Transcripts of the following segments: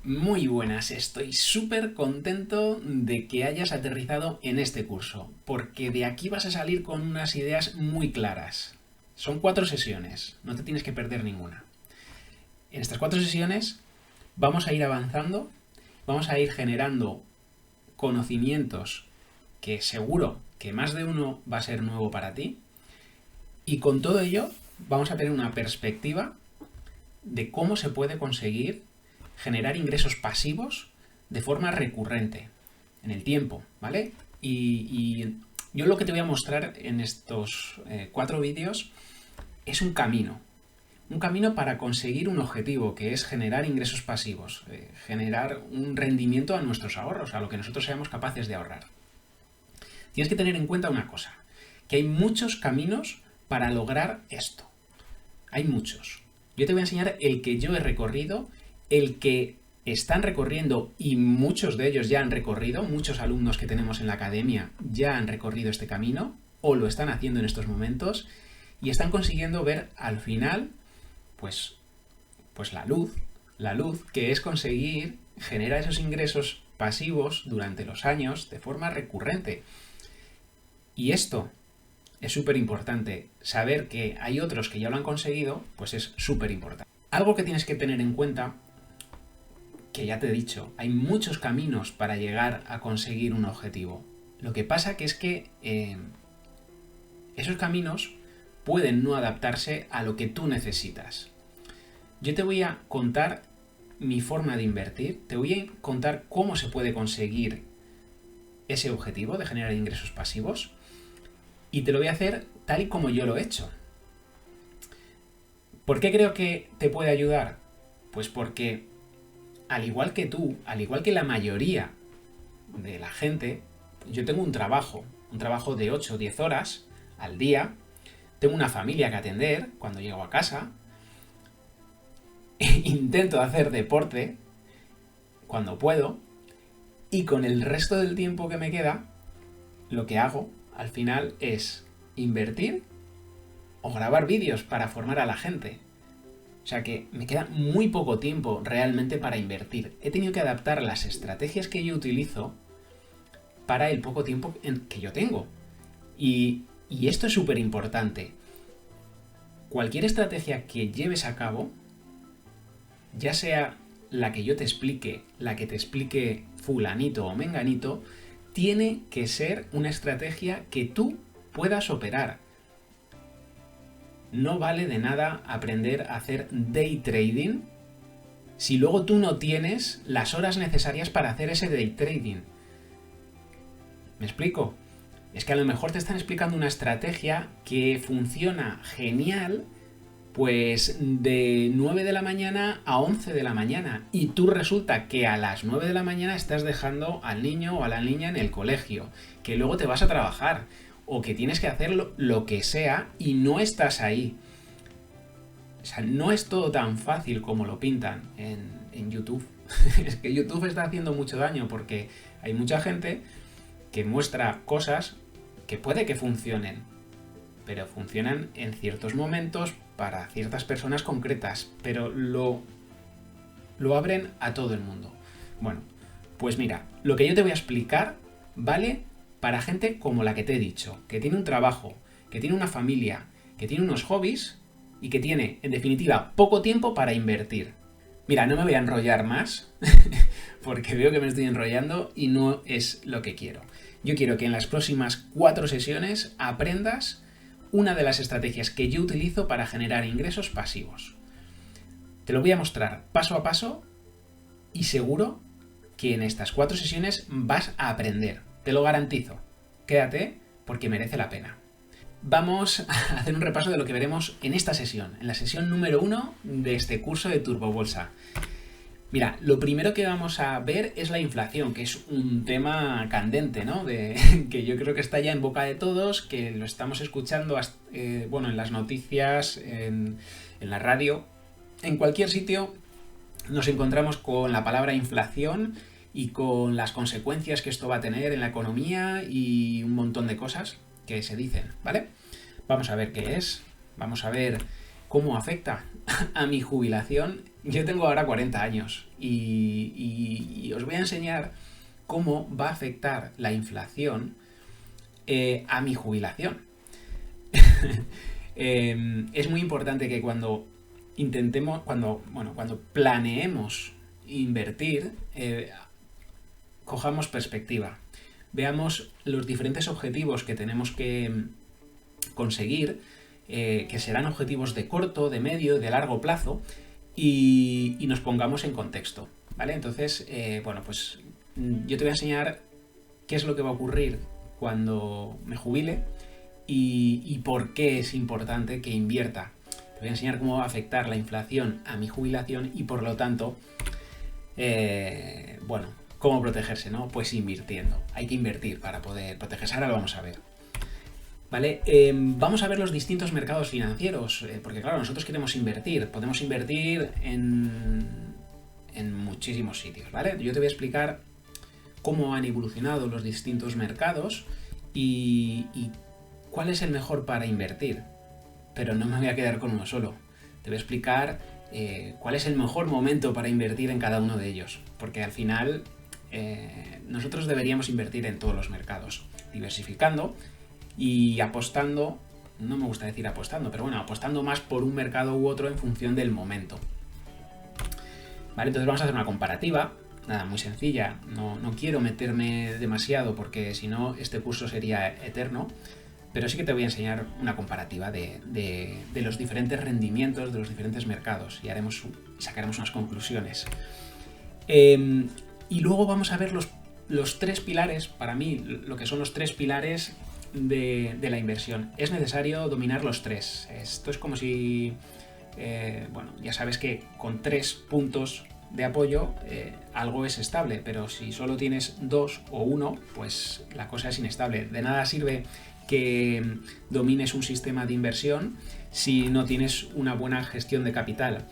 Muy buenas, estoy súper contento de que hayas aterrizado en este curso, porque de aquí vas a salir con unas ideas muy claras. Son 4 sesiones, no te tienes que perder ninguna. En estas 4 sesiones vamos a ir avanzando, vamos a ir generando conocimientos que seguro que más de uno va a ser nuevo para ti, y con todo ello vamos a tener una perspectiva de cómo se puede conseguir generar ingresos pasivos de forma recurrente en el tiempo, ¿vale? Y yo lo que te voy a mostrar en estos 4 vídeos es un camino para conseguir un objetivo, que es generar ingresos pasivos, generar un rendimiento a nuestros ahorros, a lo que nosotros seamos capaces de ahorrar. Tienes que tener en cuenta una cosa, que hay muchos caminos para lograr esto. Hay muchos. Yo te voy a enseñar el que yo he recorrido, el que están recorriendo y muchos de ellos ya han recorrido, muchos alumnos que tenemos en la academia ya han recorrido este camino o lo están haciendo en estos momentos y están consiguiendo ver al final pues la luz que es conseguir generar esos ingresos pasivos durante los años de forma recurrente. Y esto es súper importante. Saber que hay otros que ya lo han conseguido, pues es súper importante. Algo que tienes que tener en cuenta, que ya te he dicho, hay muchos caminos para llegar a conseguir un objetivo. Lo que pasa que es que esos caminos pueden no adaptarse a lo que tú necesitas. Yo te voy a contar mi forma de invertir, te voy a contar cómo se puede conseguir ese objetivo de generar ingresos pasivos y te lo voy a hacer tal y como yo lo he hecho. ¿Por qué creo que te puede ayudar? Pues porque al igual que tú, al igual que la mayoría de la gente, yo tengo un trabajo de 8 o 10 horas al día, tengo una familia que atender cuando llego a casa, intento hacer deporte cuando puedo y con el resto del tiempo que me queda, lo que hago al final es invertir o grabar vídeos para formar a la gente. O sea que me queda muy poco tiempo realmente para invertir. He tenido que adaptar las estrategias que yo utilizo para el poco tiempo que yo tengo. Y esto es súper importante. Cualquier estrategia que lleves a cabo, ya sea la que yo te explique, la que te explique fulanito o menganito, tiene que ser una estrategia que tú puedas operar. No vale de nada aprender a hacer day trading si luego tú no tienes las horas necesarias para hacer ese day trading. ¿Me explico? Es que a lo mejor te están explicando una estrategia que funciona genial pues de 9 de la mañana a 11 de la mañana y tú resulta que a las 9 de la mañana estás dejando al niño o a la niña en el colegio, que luego te vas a trabajar o que tienes que hacer lo que sea y no estás ahí. O sea, no es todo tan fácil como lo pintan en YouTube. Es que YouTube está haciendo mucho daño porque hay mucha gente que muestra cosas que puede que funcionen, pero funcionan en ciertos momentos para ciertas personas concretas, pero lo abren a todo el mundo. Bueno, pues mira, lo que yo te voy a explicar vale para gente como la que te he dicho, que tiene un trabajo, que tiene una familia, que tiene unos hobbies y que tiene, en definitiva, poco tiempo para invertir. Mira, no me voy a enrollar más, porque veo que me estoy enrollando y no es lo que quiero. Yo quiero que en las próximas 4 sesiones aprendas una de las estrategias que yo utilizo para generar ingresos pasivos. Te lo voy a mostrar paso a paso y seguro que en estas 4 sesiones vas a aprender. Te lo garantizo. Quédate porque merece la pena. Vamos a hacer un repaso de lo que veremos en esta sesión, en la sesión número 1 de este curso de Turbo Bolsa. Mira, lo primero que vamos a ver es la inflación, que es un tema candente, ¿no? Que yo creo que está ya en boca de todos, que lo estamos escuchando en las noticias, en la radio, en cualquier sitio nos encontramos con la palabra inflación y con las consecuencias que esto va a tener en la economía y un montón de cosas que se dicen, ¿vale? Vamos a ver qué es, vamos a ver cómo afecta a mi jubilación. Yo tengo ahora 40 años y os voy a enseñar cómo va a afectar la inflación a mi jubilación. Es muy importante que cuando planeemos invertir, cojamos perspectiva. Veamos los diferentes objetivos que tenemos que conseguir, que serán objetivos de corto, de medio, de largo plazo, y nos pongamos en contexto, ¿vale? Entonces, pues yo te voy a enseñar qué es lo que va a ocurrir cuando me jubile y por qué es importante que invierta. Te voy a enseñar cómo va a afectar la inflación a mi jubilación y, por lo tanto, cómo protegerse, ¿no? Pues invirtiendo. Hay que invertir para poder protegerse. Ahora lo vamos a ver. ¿Vale? Vamos a ver los distintos mercados financieros, porque claro, nosotros queremos invertir. Podemos invertir en muchísimos sitios, ¿vale? Yo te voy a explicar cómo han evolucionado los distintos mercados y cuál es el mejor para invertir. Pero no me voy a quedar con uno solo. Te voy a explicar cuál es el mejor momento para invertir en cada uno de ellos. Porque al final nosotros deberíamos invertir en todos los mercados, diversificando y apostando, no me gusta decir apostando, pero bueno, apostando más por un mercado u otro en función del momento. Vale, entonces vamos a hacer una comparativa, nada, muy sencilla. No quiero meterme demasiado porque si no este curso sería eterno. Pero sí que te voy a enseñar una comparativa de los diferentes rendimientos de los diferentes mercados y sacaremos unas conclusiones. Y luego vamos a ver los tres pilares, para mí, lo que son los tres pilares de la inversión. Es necesario dominar los tres. Esto es como si, ya sabes que con 3 puntos de apoyo algo es estable, pero si solo tienes 2 o 1, pues la cosa es inestable. De nada sirve que domines un sistema de inversión si no tienes una buena gestión de capital.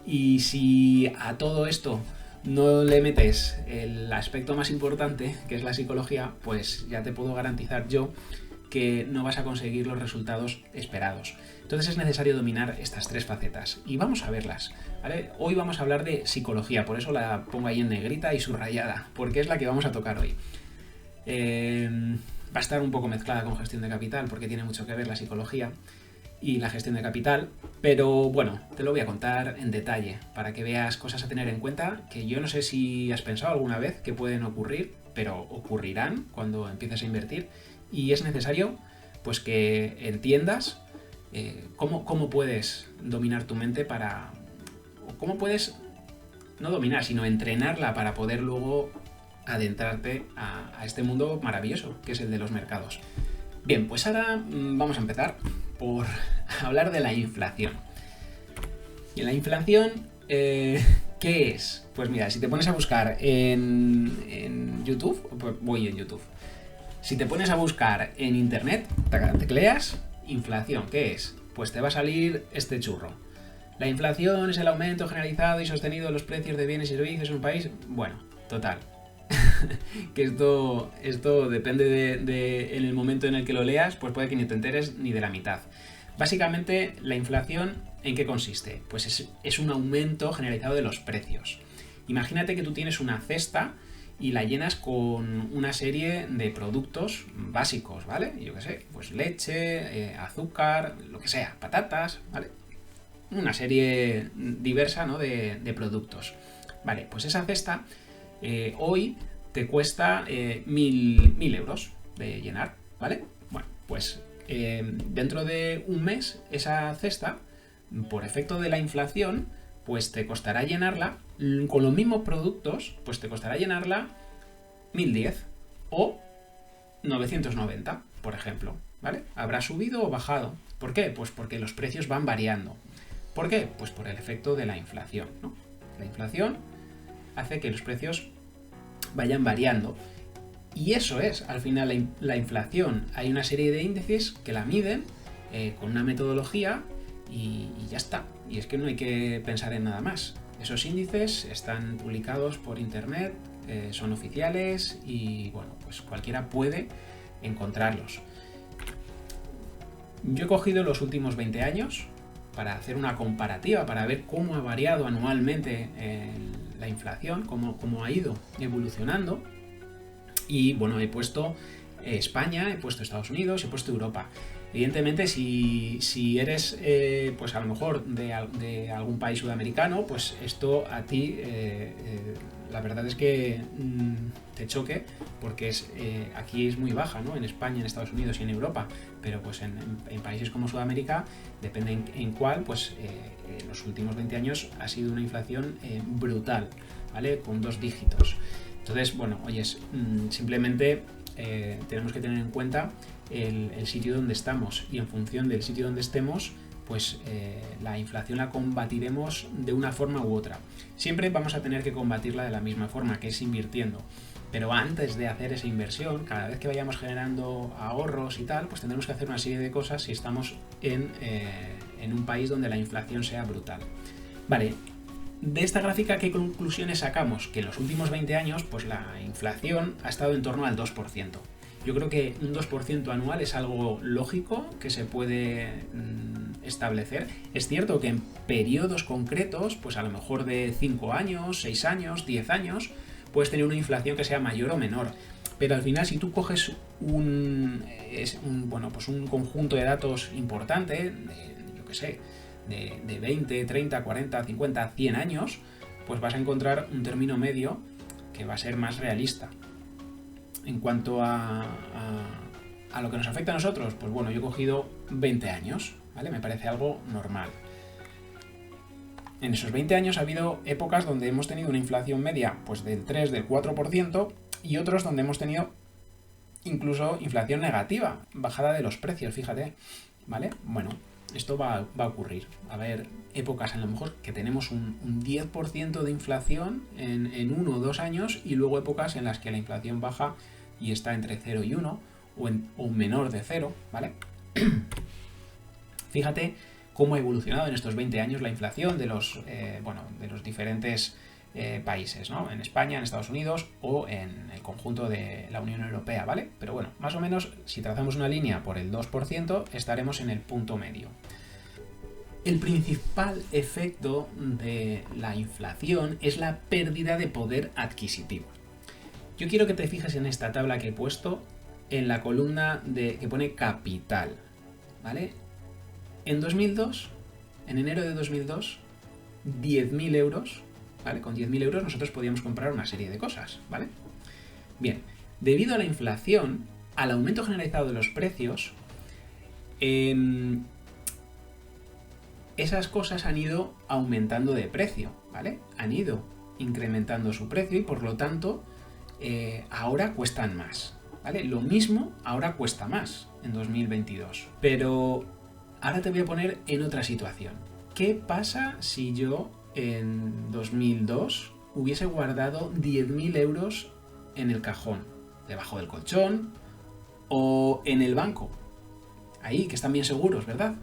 Y si a todo esto no le metes el aspecto más importante, que es la psicología, pues ya te puedo garantizar yo que no vas a conseguir los resultados esperados. Entonces es necesario dominar estas 3 facetas y vamos a verlas, ¿vale? Hoy vamos a hablar de psicología, por eso la pongo ahí en negrita y subrayada, porque es la que vamos a tocar hoy. Va a estar un poco mezclada con gestión de capital porque tiene mucho que ver la psicología y la gestión de capital, pero bueno, te lo voy a contar en detalle para que veas cosas a tener en cuenta que yo no sé si has pensado alguna vez que pueden ocurrir, pero ocurrirán cuando empieces a invertir y es necesario pues que entiendas cómo puedes dominar tu mente o cómo puedes no dominar, sino entrenarla para poder luego adentrarte a este mundo maravilloso que es el de los mercados. Bien, pues ahora vamos a empezar por hablar de la inflación. Y la inflación, ¿qué es? Pues mira, si te pones a buscar en YouTube, pues voy en YouTube. Si te pones a buscar en internet, tecleas inflación, ¿qué es? Pues te va a salir este churro. La inflación es el aumento generalizado y sostenido de los precios de bienes y servicios en un país. Bueno, total. Que esto depende en el momento en el que lo leas, pues puede que ni te enteres ni de la mitad. Básicamente, la inflación, ¿en qué consiste? Pues es un aumento generalizado de los precios. Imagínate que tú tienes una cesta y la llenas con una serie de productos básicos, ¿vale? Yo qué sé, pues leche, azúcar, lo que sea, patatas, ¿vale? Una serie diversa, ¿no? de productos. Vale, pues esa cesta hoy te cuesta 1.000 euros de llenar, ¿vale? Bueno, pues dentro de un mes esa cesta, por efecto de la inflación, pues te costará llenarla, con los mismos productos, pues te costará llenarla 1.010 o 990, por ejemplo, ¿vale? Habrá subido o bajado. ¿Por qué? Pues porque los precios van variando. ¿Por qué? Pues por el efecto de la inflación, ¿no? La inflación hace que los precios vayan variando. Y eso es, al final, la inflación. Hay una serie de índices que la miden con una metodología y ya está. Y es que no hay que pensar en nada más. Esos índices están publicados por internet, son oficiales y bueno, pues cualquiera puede encontrarlos. Yo he cogido los últimos 20 años para hacer una comparativa, para ver cómo ha variado anualmente la inflación, cómo ha ido evolucionando. Y bueno, he puesto España, he puesto Estados Unidos, he puesto Europa. Evidentemente, si eres, pues a lo mejor de algún país sudamericano, pues esto a ti, la verdad es que te choque, porque aquí es muy baja, ¿no? En España, en Estados Unidos y en Europa, pero pues en países como Sudamérica, depende en cuál, pues en los últimos 20 años ha sido una inflación brutal, ¿vale? Con 2 dígitos. Entonces, bueno, oyes, simplemente tenemos que tener en cuenta el sitio donde estamos, y en función del sitio donde estemos, pues la inflación la combatiremos de una forma u otra. Siempre vamos a tener que combatirla de la misma forma, que es invirtiendo. Pero antes de hacer esa inversión, cada vez que vayamos generando ahorros y tal, pues tendremos que hacer una serie de cosas si estamos en un país donde la inflación sea brutal. Vale, de esta gráfica, ¿qué conclusiones sacamos? Que en los últimos 20 años, pues la inflación ha estado en torno al 2%. Yo creo que un 2% anual es algo lógico que se puede establecer. Es cierto que en periodos concretos, pues a lo mejor de 5 años, 6 años, 10 años, puedes tener una inflación que sea mayor o menor. Pero al final, si tú coges un conjunto de datos importante, yo qué sé, de 20, 30, 40, 50, 100 años, pues vas a encontrar un término medio que va a ser más realista. En cuanto a lo que nos afecta a nosotros, pues bueno, yo he cogido 20 años, ¿vale? Me parece algo normal. En esos 20 años ha habido épocas donde hemos tenido una inflación media pues del 3, del 4%, y otros donde hemos tenido incluso inflación negativa, bajada de los precios, fíjate, ¿vale? Bueno, esto va a ocurrir. A ver, épocas a lo mejor que tenemos un 10% de inflación en 1 o 2 años, y luego épocas en las que la inflación baja y está entre 0 y 1 o menor de 0, ¿vale? Fíjate cómo ha evolucionado en estos 20 años la inflación de los diferentes países, ¿no? En España, en Estados Unidos o en el conjunto de la Unión Europea, ¿vale? Pero bueno, más o menos, si trazamos una línea por el 2%, estaremos en el punto medio. El principal efecto de la inflación es la pérdida de poder adquisitivo. Yo quiero que te fijes en esta tabla que he puesto en la columna que pone capital, ¿vale? En 2002, en enero de 2002, 10.000 euros, ¿vale? Con 10.000 euros nosotros podíamos comprar una serie de cosas, ¿vale? Bien, debido a la inflación, al aumento generalizado de los precios, esas cosas han ido aumentando de precio, ¿vale? Han ido incrementando su precio y por lo tanto ahora cuestan más, ¿vale? Lo mismo ahora cuesta más en 2022. Pero ahora te voy a poner en otra situación. ¿Qué pasa si yo en 2002 hubiese guardado 10.000 euros en el cajón, debajo del colchón o en el banco? Ahí, que están bien seguros, ¿verdad?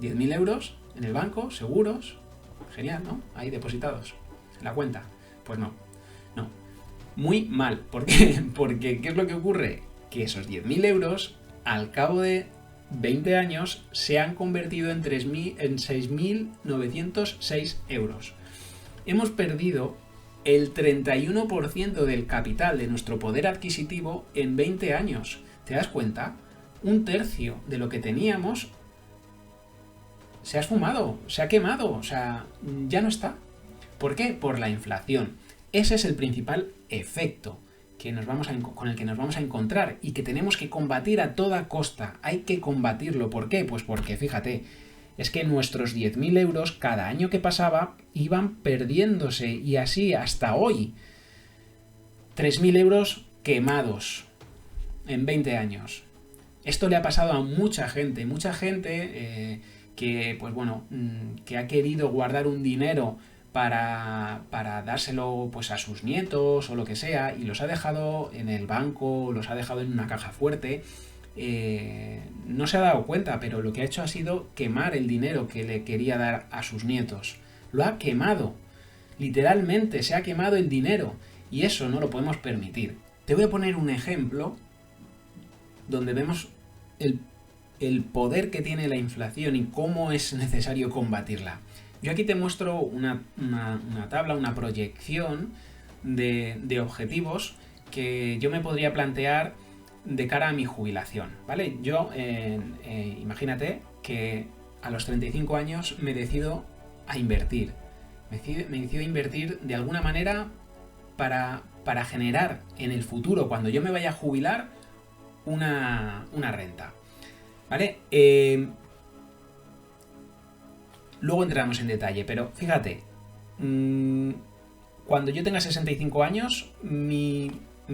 10.000 euros en el banco, seguros, genial, ¿no? Ahí depositados en la cuenta. Pues no. Muy mal. ¿Por qué? Porque ¿qué es lo que ocurre? Que esos 10.000 euros, al cabo de 20 años, se han convertido en 6.906 euros. Hemos perdido el 31% del capital de nuestro poder adquisitivo en 20 años. ¿Te das cuenta? Un tercio de lo que teníamos se ha esfumado, se ha quemado, o sea, ya no está. ¿Por qué? Por la inflación. Ese es el principal efecto con el que nos vamos a encontrar y que tenemos que combatir a toda costa. Hay que combatirlo. ¿Por qué? Pues porque, fíjate, es que nuestros 10.000 euros cada año que pasaba iban perdiéndose, y así hasta hoy. 3.000 euros quemados en 20 años. Esto le ha pasado a mucha gente que, pues bueno, que ha querido guardar un dinero para dárselo pues a sus nietos o lo que sea, y los ha dejado en el banco, los ha dejado en una caja fuerte. No se ha dado cuenta, pero lo que ha hecho ha sido quemar el dinero que le quería dar a sus nietos. Lo ha quemado, literalmente se ha quemado el dinero, y eso no lo podemos permitir. Te voy a poner un ejemplo donde vemos el poder que tiene la inflación y cómo es necesario combatirla. Yo aquí te muestro una tabla, una proyección de objetivos que yo me podría plantear de cara a mi jubilación, ¿vale? Yo, imagínate que a los 35 años me decido a invertir. Me decido a invertir de alguna manera para generar en el futuro, cuando yo me vaya a jubilar, una renta, ¿vale? Luego entramos en detalle, pero fíjate, cuando yo tenga 65 años, mi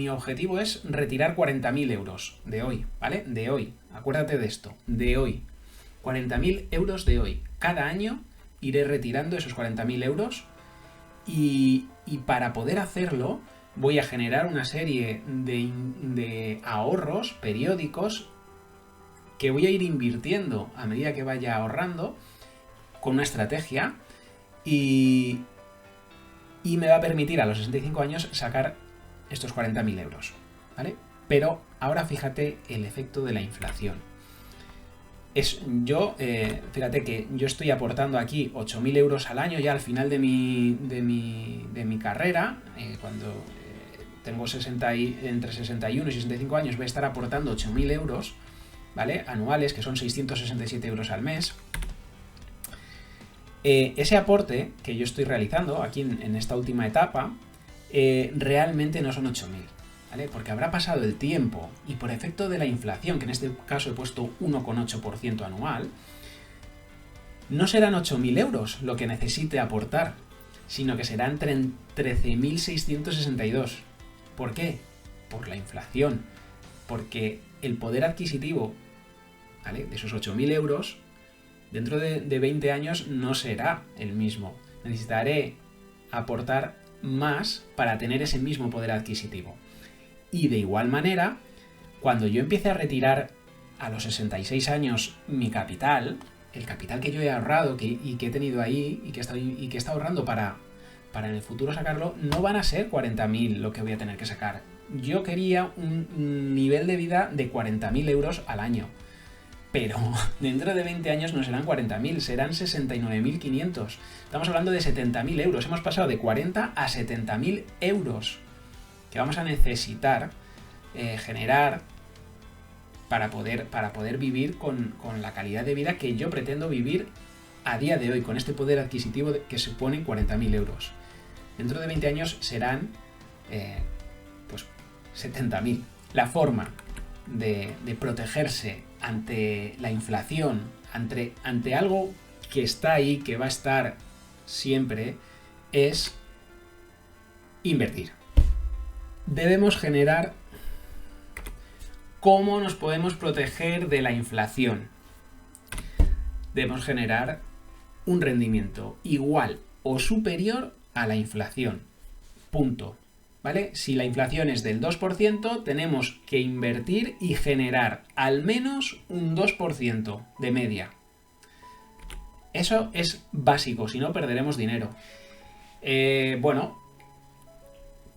objetivo es retirar 40.000 euros de hoy, ¿vale? De hoy, acuérdate de esto, de hoy. 40.000 euros de hoy. Cada año iré retirando esos 40.000 euros y para poder hacerlo voy a generar una serie de ahorros periódicos que voy a ir invirtiendo a medida que vaya ahorrando con una estrategia y me va a permitir a los 65 años sacar estos 40.000 euros, ¿vale? Pero ahora fíjate el efecto de la inflación. Fíjate que yo estoy aportando aquí 8.000 euros al año ya al final de mi carrera, cuando tengo entre 61 y 65 años voy a estar aportando 8.000 euros, ¿vale? Anuales, que son 667 euros al mes. Ese aporte que yo estoy realizando aquí en esta última etapa realmente no son 8.000, ¿vale? Porque habrá pasado el tiempo y por efecto de la inflación, que en este caso he puesto 1,8% anual, no serán 8.000 euros lo que necesite aportar, sino que serán 13.662. ¿Por qué? Por la inflación. Porque el poder adquisitivo, ¿vale?, de esos 8.000 euros dentro de 20 años no será el mismo. Necesitaré aportar más para tener ese mismo poder adquisitivo. Y de igual manera, cuando yo empiece a retirar a los 66 años mi capital, el capital que yo he ahorrado y que he tenido ahí y que he estado ahorrando para en el futuro sacarlo, no van a ser 40.000 lo que voy a tener que sacar. Yo quería un nivel de vida de 40.000 euros al año. Pero dentro de 20 años no serán 40.000, serán 69.500. Estamos hablando de 70.000 euros. Hemos pasado de 40 a 70.000 euros que vamos a necesitar generar para poder vivir con la calidad de vida que yo pretendo vivir a día de hoy, con este poder adquisitivo que supone 40.000 euros. Dentro de 20 años serán 70.000. La forma de protegerse ante la inflación, ante algo que está ahí, que va a estar siempre, es invertir. Debemos generar cómo nos podemos proteger de la inflación. Debemos generar un rendimiento igual o superior a la inflación. Punto. ¿Vale? Si la inflación es del 2%, tenemos que invertir y generar al menos un 2% de media. Eso es básico, si no perderemos dinero.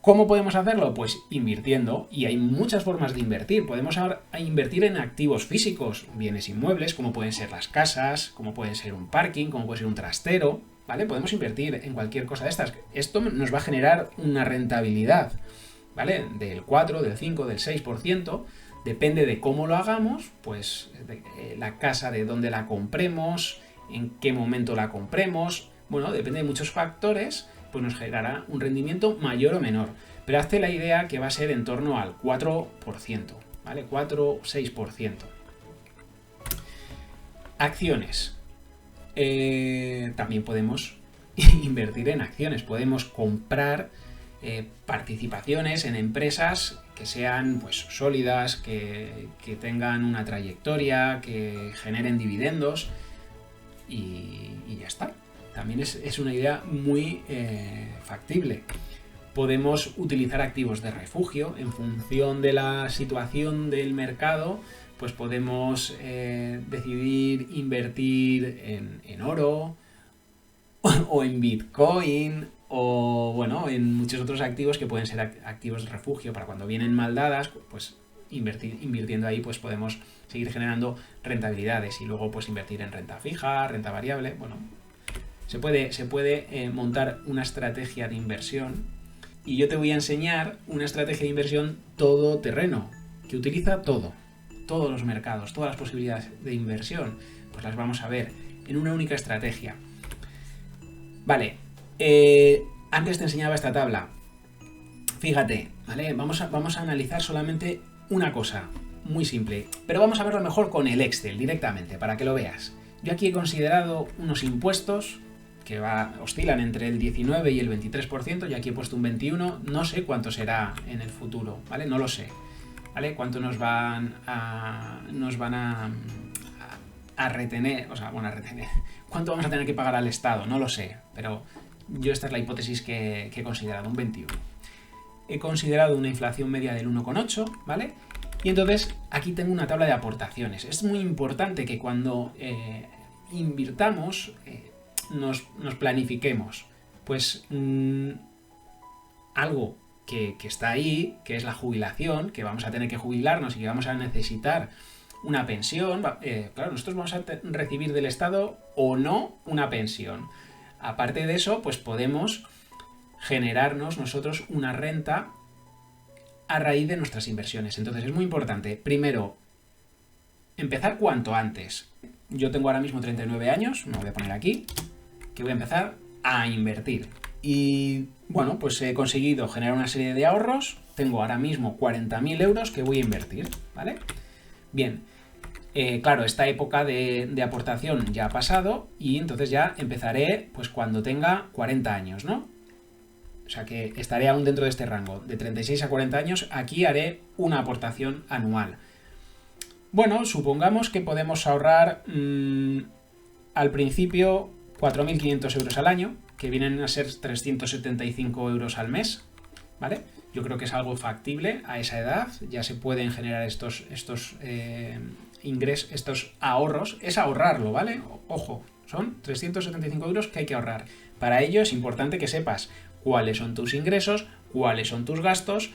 ¿Cómo podemos hacerlo? Pues invirtiendo, y hay muchas formas de invertir. Podemos invertir en activos físicos, bienes inmuebles, como pueden ser las casas, como puede ser un parking, como puede ser un trastero, ¿vale? Podemos invertir en cualquier cosa de estas. Esto nos va a generar una rentabilidad, ¿vale? Del 4, del 5, del 6%. Depende de cómo lo hagamos, pues la casa, de dónde la compremos, en qué momento la compremos. Bueno, depende de muchos factores, pues nos generará un rendimiento mayor o menor. Pero hazte la idea que va a ser en torno al 4%, ¿vale? 4 o 6%. Acciones. También podemos invertir en acciones. Podemos comprar participaciones en empresas que sean pues sólidas, que tengan una trayectoria, que generen dividendos y ya está. También es una idea muy factible. Podemos utilizar activos de refugio en función de la situación del mercado. Pues podemos decidir invertir en oro o en Bitcoin o bueno, en muchos otros activos que pueden ser activos de refugio para cuando vienen mal dadas, pues invirtiendo ahí pues podemos seguir generando rentabilidades y luego pues invertir en renta fija, renta variable. Bueno, se puede montar una estrategia de inversión y yo te voy a enseñar una estrategia de inversión todoterreno que utiliza todos los mercados, todas las posibilidades de inversión, pues las vamos a ver en una única estrategia. Vale, antes te enseñaba esta tabla. Fíjate, ¿vale? Vamos a analizar solamente una cosa, muy simple, pero vamos a verlo mejor con el Excel directamente, para que lo veas. Yo aquí he considerado unos impuestos que oscilan entre el 19 y el 23%, y aquí he puesto un 21%, no sé cuánto será en el futuro, ¿vale? No lo sé, ¿vale? Cuánto nos van a retener, o sea, bueno, a retener, cuánto vamos a tener que pagar al Estado, no lo sé, pero yo esta es la hipótesis que he considerado, un 21%. He considerado una inflación media del 1,8, ¿vale? Y entonces aquí tengo una tabla de aportaciones. Es muy importante que cuando invirtamos nos planifiquemos. Pues algo que está ahí, que es la jubilación, que vamos a tener que jubilarnos y que vamos a necesitar una pensión. Claro, nosotros vamos a recibir del Estado o no una pensión. Aparte de eso, pues podemos generarnos nosotros una renta a raíz de nuestras inversiones. Entonces es muy importante, primero, empezar cuanto antes. Yo tengo ahora mismo 39 años, me voy a poner aquí, que voy a empezar a invertir. Y bueno, pues he conseguido generar una serie de ahorros, tengo ahora mismo 40.000 euros que voy a invertir, ¿vale? Bien, claro, esta época de aportación ya ha pasado y entonces ya empezaré pues cuando tenga 40 años, ¿no? O sea que estaré aún dentro de este rango. De 36 a 40 años, aquí haré una aportación anual. Bueno, supongamos que podemos ahorrar al principio 4.500 euros al año, que vienen a ser 375 euros al mes, ¿vale? Yo creo que es algo factible a esa edad. Ya se pueden generar estos ingresos, estos ahorros. Es ahorrarlo, ¿vale? Ojo, son 375 euros que hay que ahorrar. Para ello es importante que sepas cuáles son tus ingresos, cuáles son tus gastos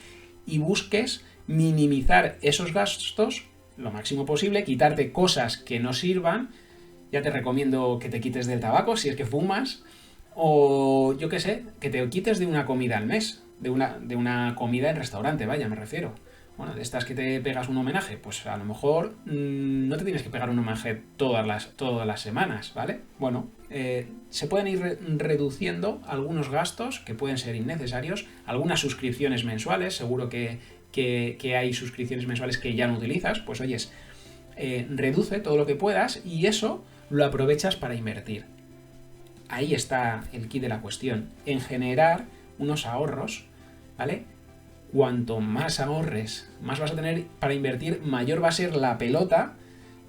y busques minimizar esos gastos lo máximo posible, quitarte cosas que no sirvan. Ya te recomiendo que te quites del tabaco si es que fumas, o yo qué sé, que te quites de una comida al mes, de una comida en restaurante, vaya, me refiero. Bueno, de estas que te pegas un homenaje, pues a lo mejor no te tienes que pegar un homenaje todas las semanas, ¿vale? Bueno, se pueden ir reduciendo algunos gastos que pueden ser innecesarios, algunas suscripciones mensuales, seguro que hay suscripciones mensuales que ya no utilizas, pues oyes, reduce todo lo que puedas y eso lo aprovechas para invertir. Ahí está el quid de la cuestión, en generar unos ahorros, ¿vale? Cuanto más ahorres, más vas a tener para invertir, mayor va a ser la pelota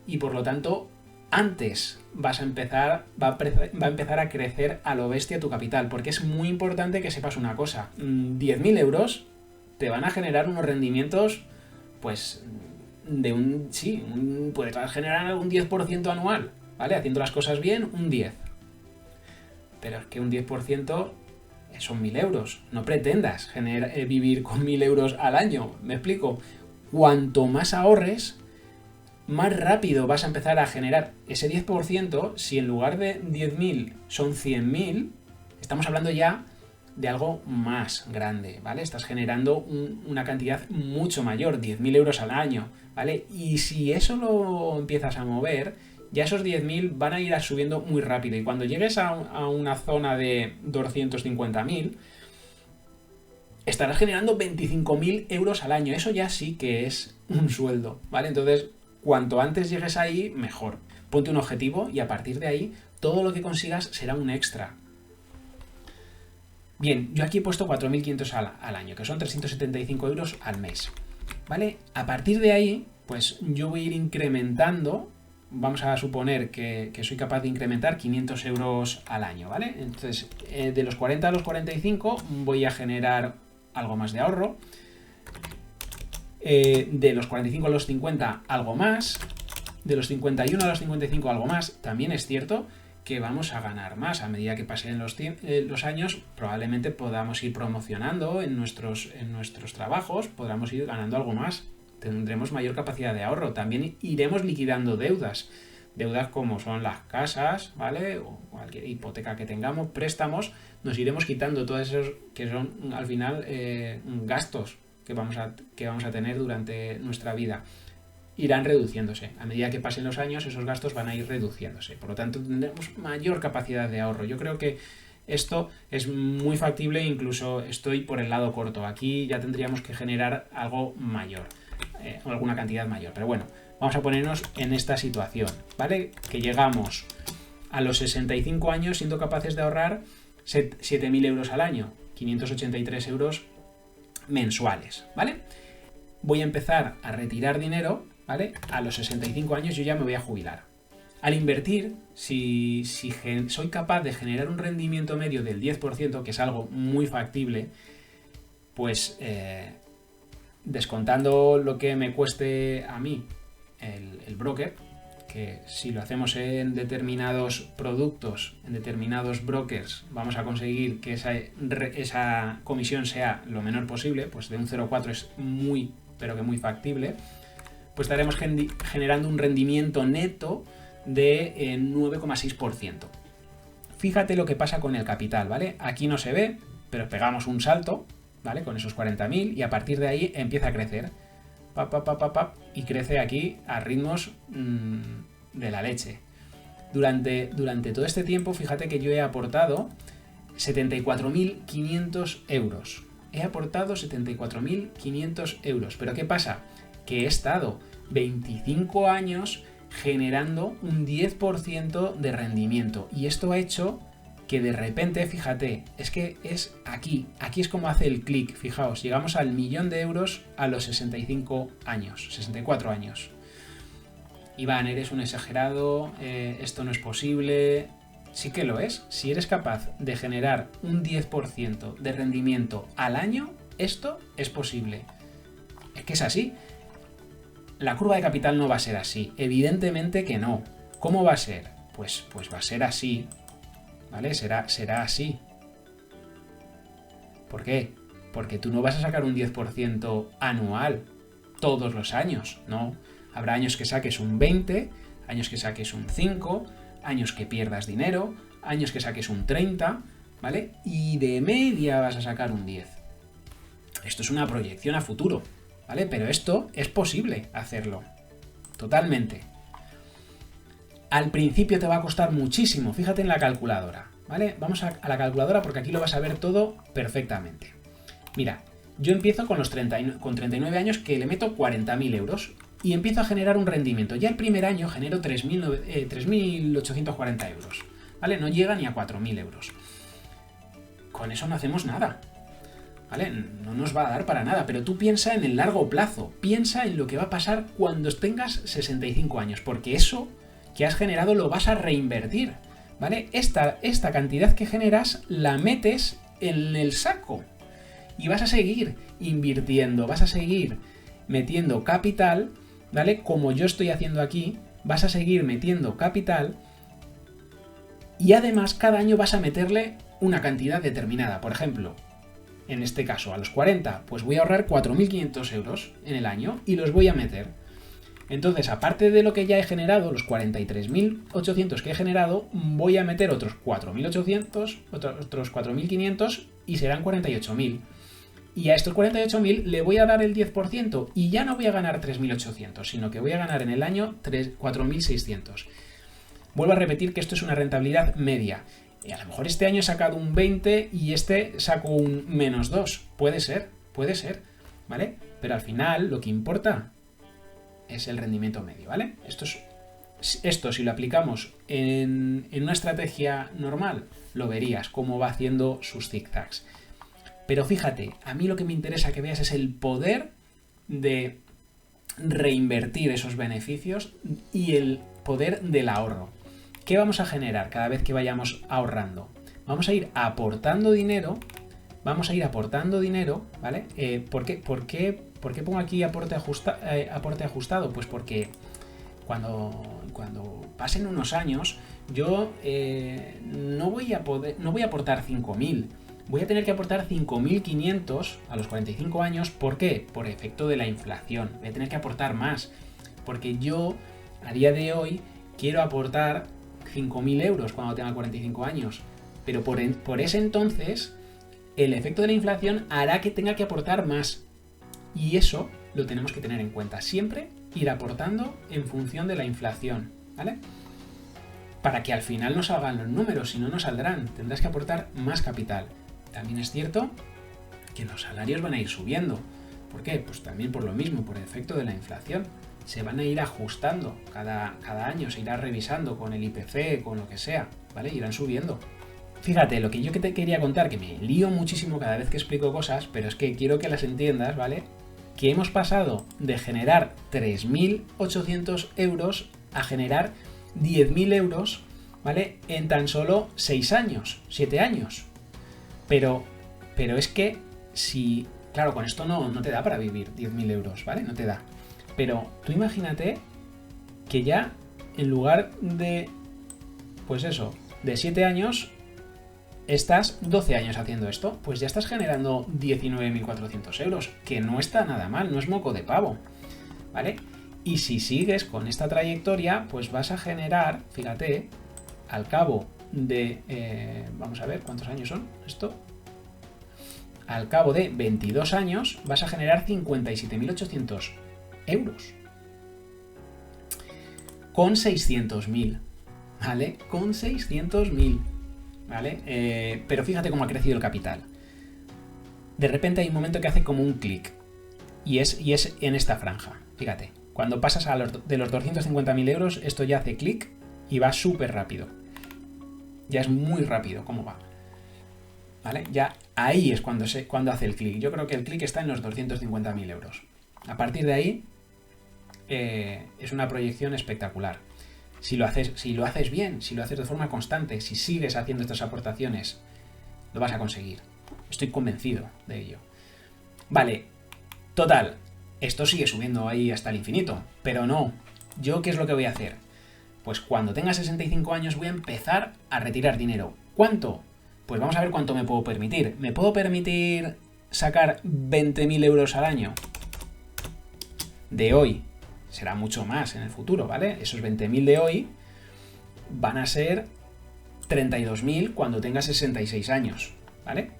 y por lo tanto antes va a empezar a crecer a lo bestia tu capital, porque es muy importante que sepas una cosa, 10.000 euros te van a generar unos rendimientos pues puedes generar un 10% anual, ¿vale? Haciendo las cosas bien, un 10%. Pero es que un 10% son 1.000 euros. No pretendas vivir con 1.000 euros al año. ¿Me explico? Cuanto más ahorres, más rápido vas a empezar a generar ese 10%. Si en lugar de 10.000 son 100.000, estamos hablando ya de algo más grande, ¿vale? Estás generando una cantidad mucho mayor, 10.000 euros al año, ¿vale? Y si eso lo empiezas a mover, ya esos 10.000 van a ir subiendo muy rápido. Y cuando llegues a una zona de 250.000, estarás generando 25.000 euros al año. Eso ya sí que es un sueldo, ¿vale? Entonces, cuanto antes llegues ahí, mejor. Ponte un objetivo y a partir de ahí, todo lo que consigas será un extra. Bien, yo aquí he puesto 4.500 al año, que son 375 euros al mes, ¿vale? A partir de ahí, pues yo voy a ir incrementando. Vamos a suponer que soy capaz de incrementar 500 euros al año, ¿vale? Entonces, de los 40 a los 45 voy a generar algo más de ahorro. De los 45 a los 50 algo más. De los 51 a los 55 algo más. También es cierto que vamos a ganar más. A medida que pasen los años, probablemente podamos ir promocionando en nuestros trabajos, podamos ir ganando algo más. tendremos mayor capacidad de ahorro. También iremos liquidando deudas. Deudas como son las casas, ¿vale? O cualquier hipoteca que tengamos, préstamos, nos iremos quitando todos esos que son al final gastos que vamos a tener durante nuestra vida. Irán reduciéndose. A medida que pasen los años, esos gastos van a ir reduciéndose. Por lo tanto, tendremos mayor capacidad de ahorro. Yo creo que esto es muy factible, incluso estoy por el lado corto. Aquí ya tendríamos que generar algo mayor, alguna cantidad mayor. Pero bueno, vamos a ponernos en esta situación, ¿vale? Que llegamos a los 65 años siendo capaces de ahorrar 7.000 euros al año, 583 euros mensuales, ¿vale? Voy a empezar a retirar dinero, ¿vale? A los 65 años yo ya me voy a jubilar. Al invertir, si soy capaz de generar un rendimiento medio del 10%, que es algo muy factible, pues descontando lo que me cueste a mí el broker, que si lo hacemos en determinados productos, en determinados brokers, vamos a conseguir que esa comisión sea lo menor posible, pues de un 0,4 es muy, pero que muy factible, pues estaremos generando un rendimiento neto de 9,6%. Fíjate lo que pasa con el capital, ¿vale? Aquí no se ve, pero pegamos un salto, ¿vale? Con esos 40.000 y a partir de ahí empieza a crecer. Y crece aquí a ritmos de la leche. Durante todo este tiempo, fíjate que yo he aportado 74.500 euros. He aportado 74.500 euros. ¿Pero qué pasa? Que he estado 25 años generando un 10% de rendimiento. Y esto ha hecho que de repente, fíjate, es que es aquí es como hace el clic, fijaos, llegamos al 1.000.000 de euros a los 65 años, 64 años. Iván, eres un exagerado, esto no es posible. Sí que lo es. Si eres capaz de generar un 10% de rendimiento al año, esto es posible. Es que es así. La curva de capital no va a ser así, evidentemente que no. ¿Cómo va a ser? Pues va a ser así. ¿Vale? Será así. ¿Por qué? Porque tú no vas a sacar un 10% anual todos los años, ¿no? Habrá años que saques un 20, años que saques un 5, años que pierdas dinero, años que saques un 30, ¿vale? Y de media vas a sacar un 10. Esto es una proyección a futuro, ¿vale? Pero esto es posible hacerlo. Totalmente. Al principio te va a costar muchísimo, fíjate en la calculadora, ¿vale? Vamos a la calculadora porque aquí lo vas a ver todo perfectamente. Mira, yo empiezo con 39 años que le meto 40.000 euros y empiezo a generar un rendimiento. Ya el primer año genero 3.840 euros, ¿vale? No llega ni a 4.000 euros. Con eso no hacemos nada, ¿vale? No nos va a dar para nada, pero tú piensa en el largo plazo, piensa en lo que va a pasar cuando tengas 65 años, porque eso que has generado lo vas a reinvertir, ¿vale? Esta cantidad que generas la metes en el saco y vas a seguir invirtiendo, vas a seguir metiendo capital, ¿vale? Como yo estoy haciendo aquí, vas a seguir metiendo capital y además cada año vas a meterle una cantidad determinada. Por ejemplo, en este caso a los 40, pues voy a ahorrar 4.500 euros en el año y los voy a meter. Entonces, aparte de lo que ya he generado, los 43.800 que he generado, voy a meter otros 4.800, otros 4.500 y serán 48.000. Y a estos 48.000 le voy a dar el 10% y ya no voy a ganar 3.800, sino que voy a ganar en el año 4.600. Vuelvo a repetir que esto es una rentabilidad media. Y a lo mejor este año he sacado un 20 y este saco un -2. Puede ser, ¿vale? Pero al final lo que importa es el rendimiento medio, ¿vale? Esto si lo aplicamos en una estrategia normal, lo verías cómo va haciendo sus zigzags. Pero fíjate, a mí lo que me interesa que veas es el poder de reinvertir esos beneficios y el poder del ahorro. ¿Qué vamos a generar cada vez que vayamos ahorrando? Vamos a ir aportando dinero, ¿vale? ¿Por qué pongo aquí aporte ajustado? Pues porque cuando pasen unos años, yo no voy a aportar 5.000, voy a tener que aportar 5.500 a los 45 años. ¿Por qué? Por efecto de la inflación. Voy a tener que aportar más, porque yo a día de hoy quiero aportar 5.000 euros cuando tenga 45 años, pero por ese entonces el efecto de la inflación hará que tenga que aportar más, y eso lo tenemos que tener en cuenta. Siempre ir aportando en función de la inflación, ¿vale? Para que al final no salgan los números, si no, no saldrán. Tendrás que aportar más capital. También es cierto que los salarios van a ir subiendo. ¿Por qué? Pues también por lo mismo, por el efecto de la inflación. Se van a ir ajustando cada año, se irá revisando con el IPC, con lo que sea, ¿vale? Irán subiendo. Fíjate, lo que yo que te quería contar, que me lío muchísimo cada vez que explico cosas, pero es que quiero que las entiendas, ¿vale? Que hemos pasado de generar 3.800 euros a generar 10.000 euros, ¿vale? En tan solo 6 años, 7 años. Pero es que si... Claro, con esto no te da para vivir 10.000 euros, ¿vale? No te da. Pero tú imagínate que ya en lugar de... Pues eso, de 7 años... Estás 12 años haciendo esto, pues ya estás generando 19.400 euros, que no está nada mal, no es moco de pavo, ¿vale? Y si sigues con esta trayectoria, pues vas a generar, fíjate, al cabo de... vamos a ver, ¿cuántos años son esto? Al cabo de 22 años vas a generar 57.800 euros. Con 600.000, ¿vale? Con 600.000. ¿Vale? Pero fíjate cómo ha crecido el capital. De repente hay un momento que hace como un clic. Y es en esta franja. Fíjate. Cuando pasas de los 250.000 euros, esto ya hace clic y va súper rápido. Ya es muy rápido cómo va. ¿Vale? Ya ahí es cuando hace el clic. Yo creo que el clic está en los 250.000 euros. A partir de ahí es una proyección espectacular. Si lo haces bien, si lo haces de forma constante, si sigues haciendo estas aportaciones, lo vas a conseguir. Estoy convencido de ello. Vale, total, esto sigue subiendo ahí hasta el infinito, pero no. ¿Yo qué es lo que voy a hacer? Pues cuando tenga 65 años voy a empezar a retirar dinero. ¿Cuánto? Pues vamos a ver cuánto me puedo permitir. ¿Me puedo permitir sacar 20.000 euros al año? De hoy. Será mucho más en el futuro, ¿vale? Esos 20.000 de hoy van a ser 32.000 cuando tenga 66 años, ¿vale?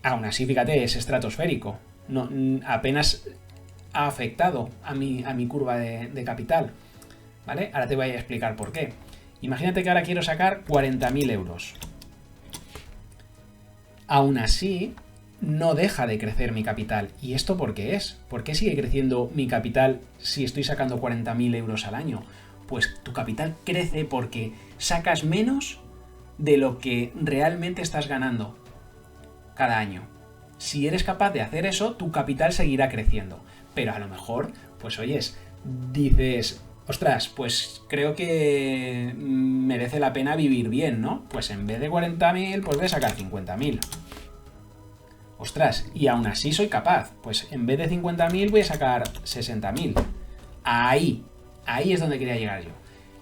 Aún así, fíjate, es estratosférico. No, apenas ha afectado a mi curva de capital, ¿vale? Ahora te voy a explicar por qué. Imagínate que ahora quiero sacar 40.000 euros. Aún así... no deja de crecer mi capital. ¿Y esto por qué es? ¿Por qué sigue creciendo mi capital si estoy sacando 40.000 euros al año? Pues tu capital crece porque sacas menos de lo que realmente estás ganando cada año. Si eres capaz de hacer eso, tu capital seguirá creciendo. Pero a lo mejor, pues oyes, dices, ostras, pues creo que merece la pena vivir bien, ¿no? Pues en vez de 40.000, pues voy a sacar 50.000. Ostras, y aún así soy capaz. Pues en vez de 50.000 voy a sacar 60.000. Ahí es donde quería llegar yo.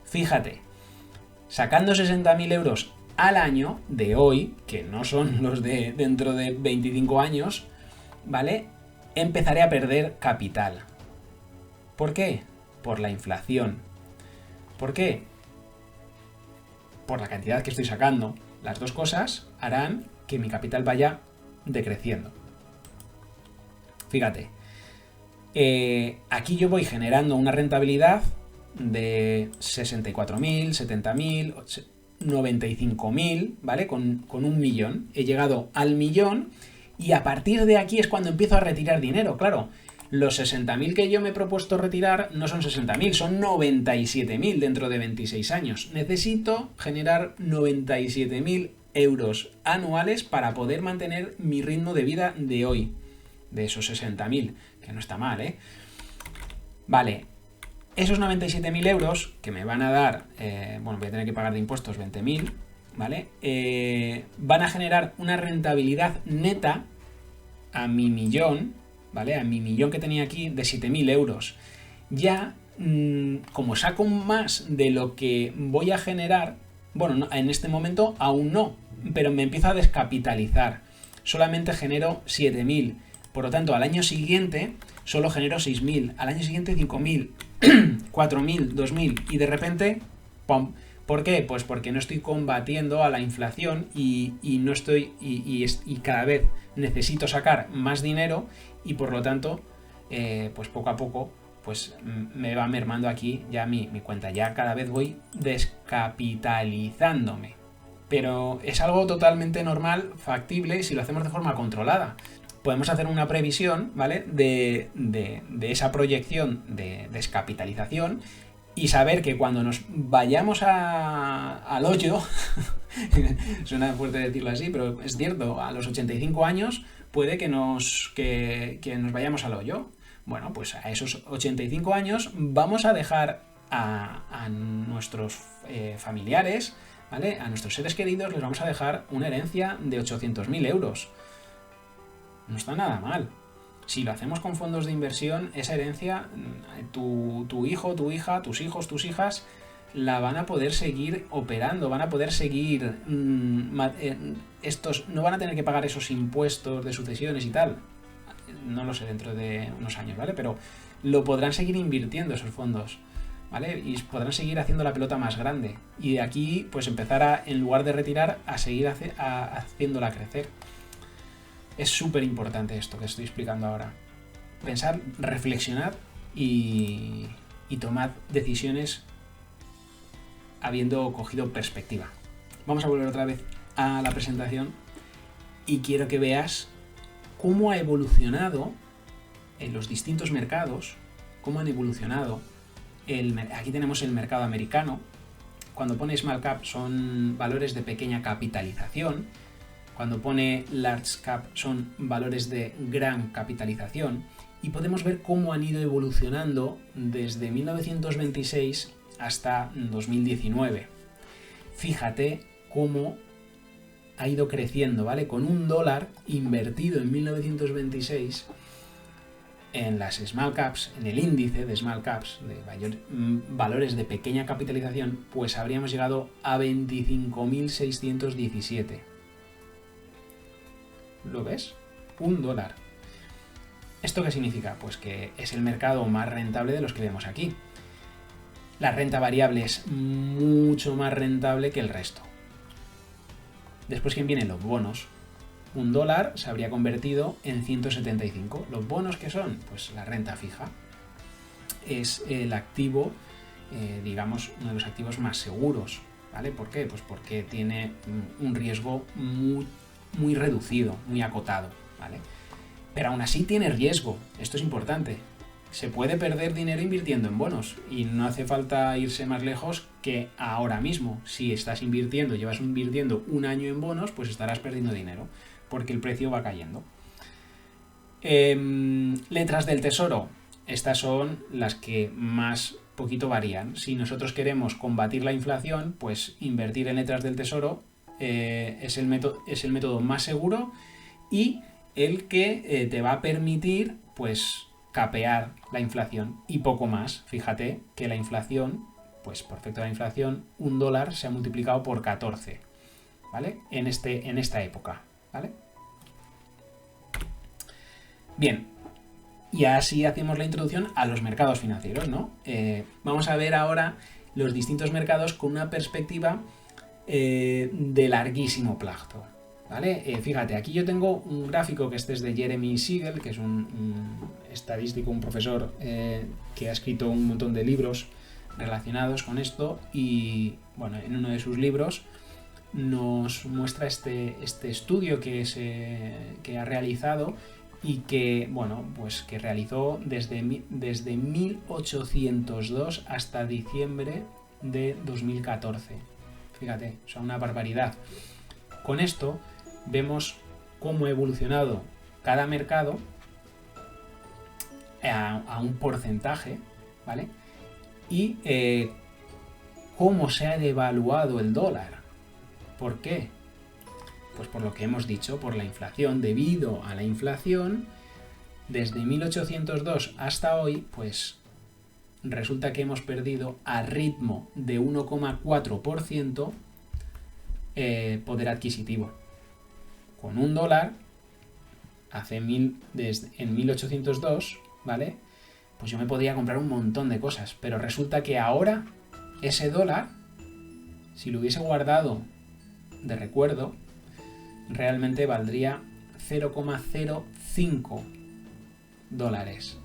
Fíjate, sacando 60.000 euros al año de hoy, que no son los de dentro de 25 años, ¿vale? Empezaré a perder capital. ¿Por qué? Por la inflación. ¿Por qué? Por la cantidad que estoy sacando. Las dos cosas harán que mi capital vaya decreciendo. Fíjate, aquí yo voy generando una rentabilidad de 64.000, 70.000, 95.000, ¿vale? Con 1.000.000. He llegado al 1.000.000 y a partir de aquí es cuando empiezo a retirar dinero. Claro, los 60.000 que yo me he propuesto retirar no son 60.000, son 97.000 dentro de 26 años. Necesito generar 97.000 euros anuales para poder mantener mi ritmo de vida de hoy, de esos 60.000, que no está mal, ¿eh? Vale, esos 97.000 euros que me van a dar, bueno, voy a tener que pagar de impuestos 20.000, ¿vale? Van a generar una rentabilidad neta a mi 1.000.000, ¿vale? A mi 1.000.000 que tenía aquí de 7.000 euros. Ya, como saco más de lo que voy a generar, bueno, en este momento aún no, pero me empiezo a descapitalizar. Solamente genero 7.000. Por lo tanto, al año siguiente solo genero 6.000. Al año siguiente 5.000, 4.000, 2.000. Y de repente, ¡pum! ¿Por qué? Pues porque no estoy combatiendo a la inflación y no estoy y cada vez necesito sacar más dinero y por lo tanto, pues poco a poco pues me va mermando aquí ya mi cuenta. Ya cada vez voy descapitalizándome. Pero es algo totalmente normal, factible, si lo hacemos de forma controlada. Podemos hacer una previsión, ¿vale? De esa proyección de descapitalización y saber que cuando nos vayamos al hoyo, suena fuerte decirlo así, pero es cierto, a los 85 años puede que nos vayamos al hoyo. Bueno, pues a esos 85 años vamos a dejar a nuestros familiares, ¿vale? A nuestros seres queridos les vamos a dejar una herencia de 800.000 euros. No está nada mal. Si lo hacemos con fondos de inversión, esa herencia, tu hijo, tu hija, tus hijos, tus hijas, la van a poder seguir operando, van a poder seguir no van a tener que pagar esos impuestos de sucesiones y tal. No lo sé dentro de unos años, ¿vale? Pero lo podrán seguir invirtiendo esos fondos, ¿vale? Y podrán seguir haciendo la pelota más grande. Y de aquí, pues empezar a, en lugar de retirar, a seguir haciéndola crecer. Es súper importante esto que estoy explicando ahora. Pensar, reflexionar y tomar decisiones habiendo cogido perspectiva. Vamos a volver otra vez a la presentación y quiero que veas cómo ha evolucionado en los distintos mercados, cómo han evolucionado. Aquí tenemos el mercado americano. Cuando pone small cap son valores de pequeña capitalización. Cuando pone large cap son valores de gran capitalización. Y podemos ver cómo han ido evolucionando desde 1926 hasta 2019. Fíjate cómo ha ido creciendo, ¿vale? Con $1 invertido en 1926 en las small caps, en el índice de small caps, de valores de pequeña capitalización, pues habríamos llegado a 25.617. ¿Lo ves? $1. ¿Esto qué significa? Pues que es el mercado más rentable de los que vemos aquí. La renta variable es mucho más rentable que el resto. Después, ¿quién vienen los bonos? $1 se habría convertido en 175. ¿Los bonos qué son? Pues la renta fija. Es el activo, digamos, uno de los activos más seguros, ¿vale? ¿Por qué? Pues porque tiene un riesgo muy reducido, muy acotado, ¿vale? Pero aún así tiene riesgo. Esto es importante. Se puede perder dinero invirtiendo en bonos y no hace falta irse más lejos que ahora mismo. Si estás invirtiendo, llevas invirtiendo un año en bonos, pues estarás perdiendo dinero porque el precio va cayendo. Letras del tesoro. Estas son las que más poquito varían. Si nosotros queremos combatir la inflación, pues invertir en letras del tesoro es el método más seguro y el que te va a permitir, pues, capear la inflación y poco más. Fíjate que la inflación, pues por efecto de la inflación, $1 se ha multiplicado por 14, ¿vale? En esta época, ¿vale? Bien, y así hacemos la introducción a los mercados financieros, ¿no? Vamos a ver ahora los distintos mercados con una perspectiva de larguísimo plazo, ¿vale? Fíjate, aquí yo tengo un gráfico que este es de Jeremy Siegel, que es un estadístico, un profesor que ha escrito un montón de libros relacionados con esto y, bueno, en uno de sus libros nos muestra este estudio que ha realizado y que, bueno, pues que realizó desde 1802 hasta diciembre de 2014. Fíjate, o sea, una barbaridad. Con esto vemos cómo ha evolucionado cada mercado a un porcentaje, ¿vale? Y cómo se ha devaluado el dólar. ¿Por qué? Pues por lo que hemos dicho, por la inflación. Debido a la inflación, desde 1802 hasta hoy, pues resulta que hemos perdido a ritmo de 1,4% poder adquisitivo. Con $1, en 1802, ¿vale? Pues yo me podría comprar un montón de cosas, pero resulta que ahora ese dólar, si lo hubiese guardado de recuerdo, realmente valdría 0,05 dólares.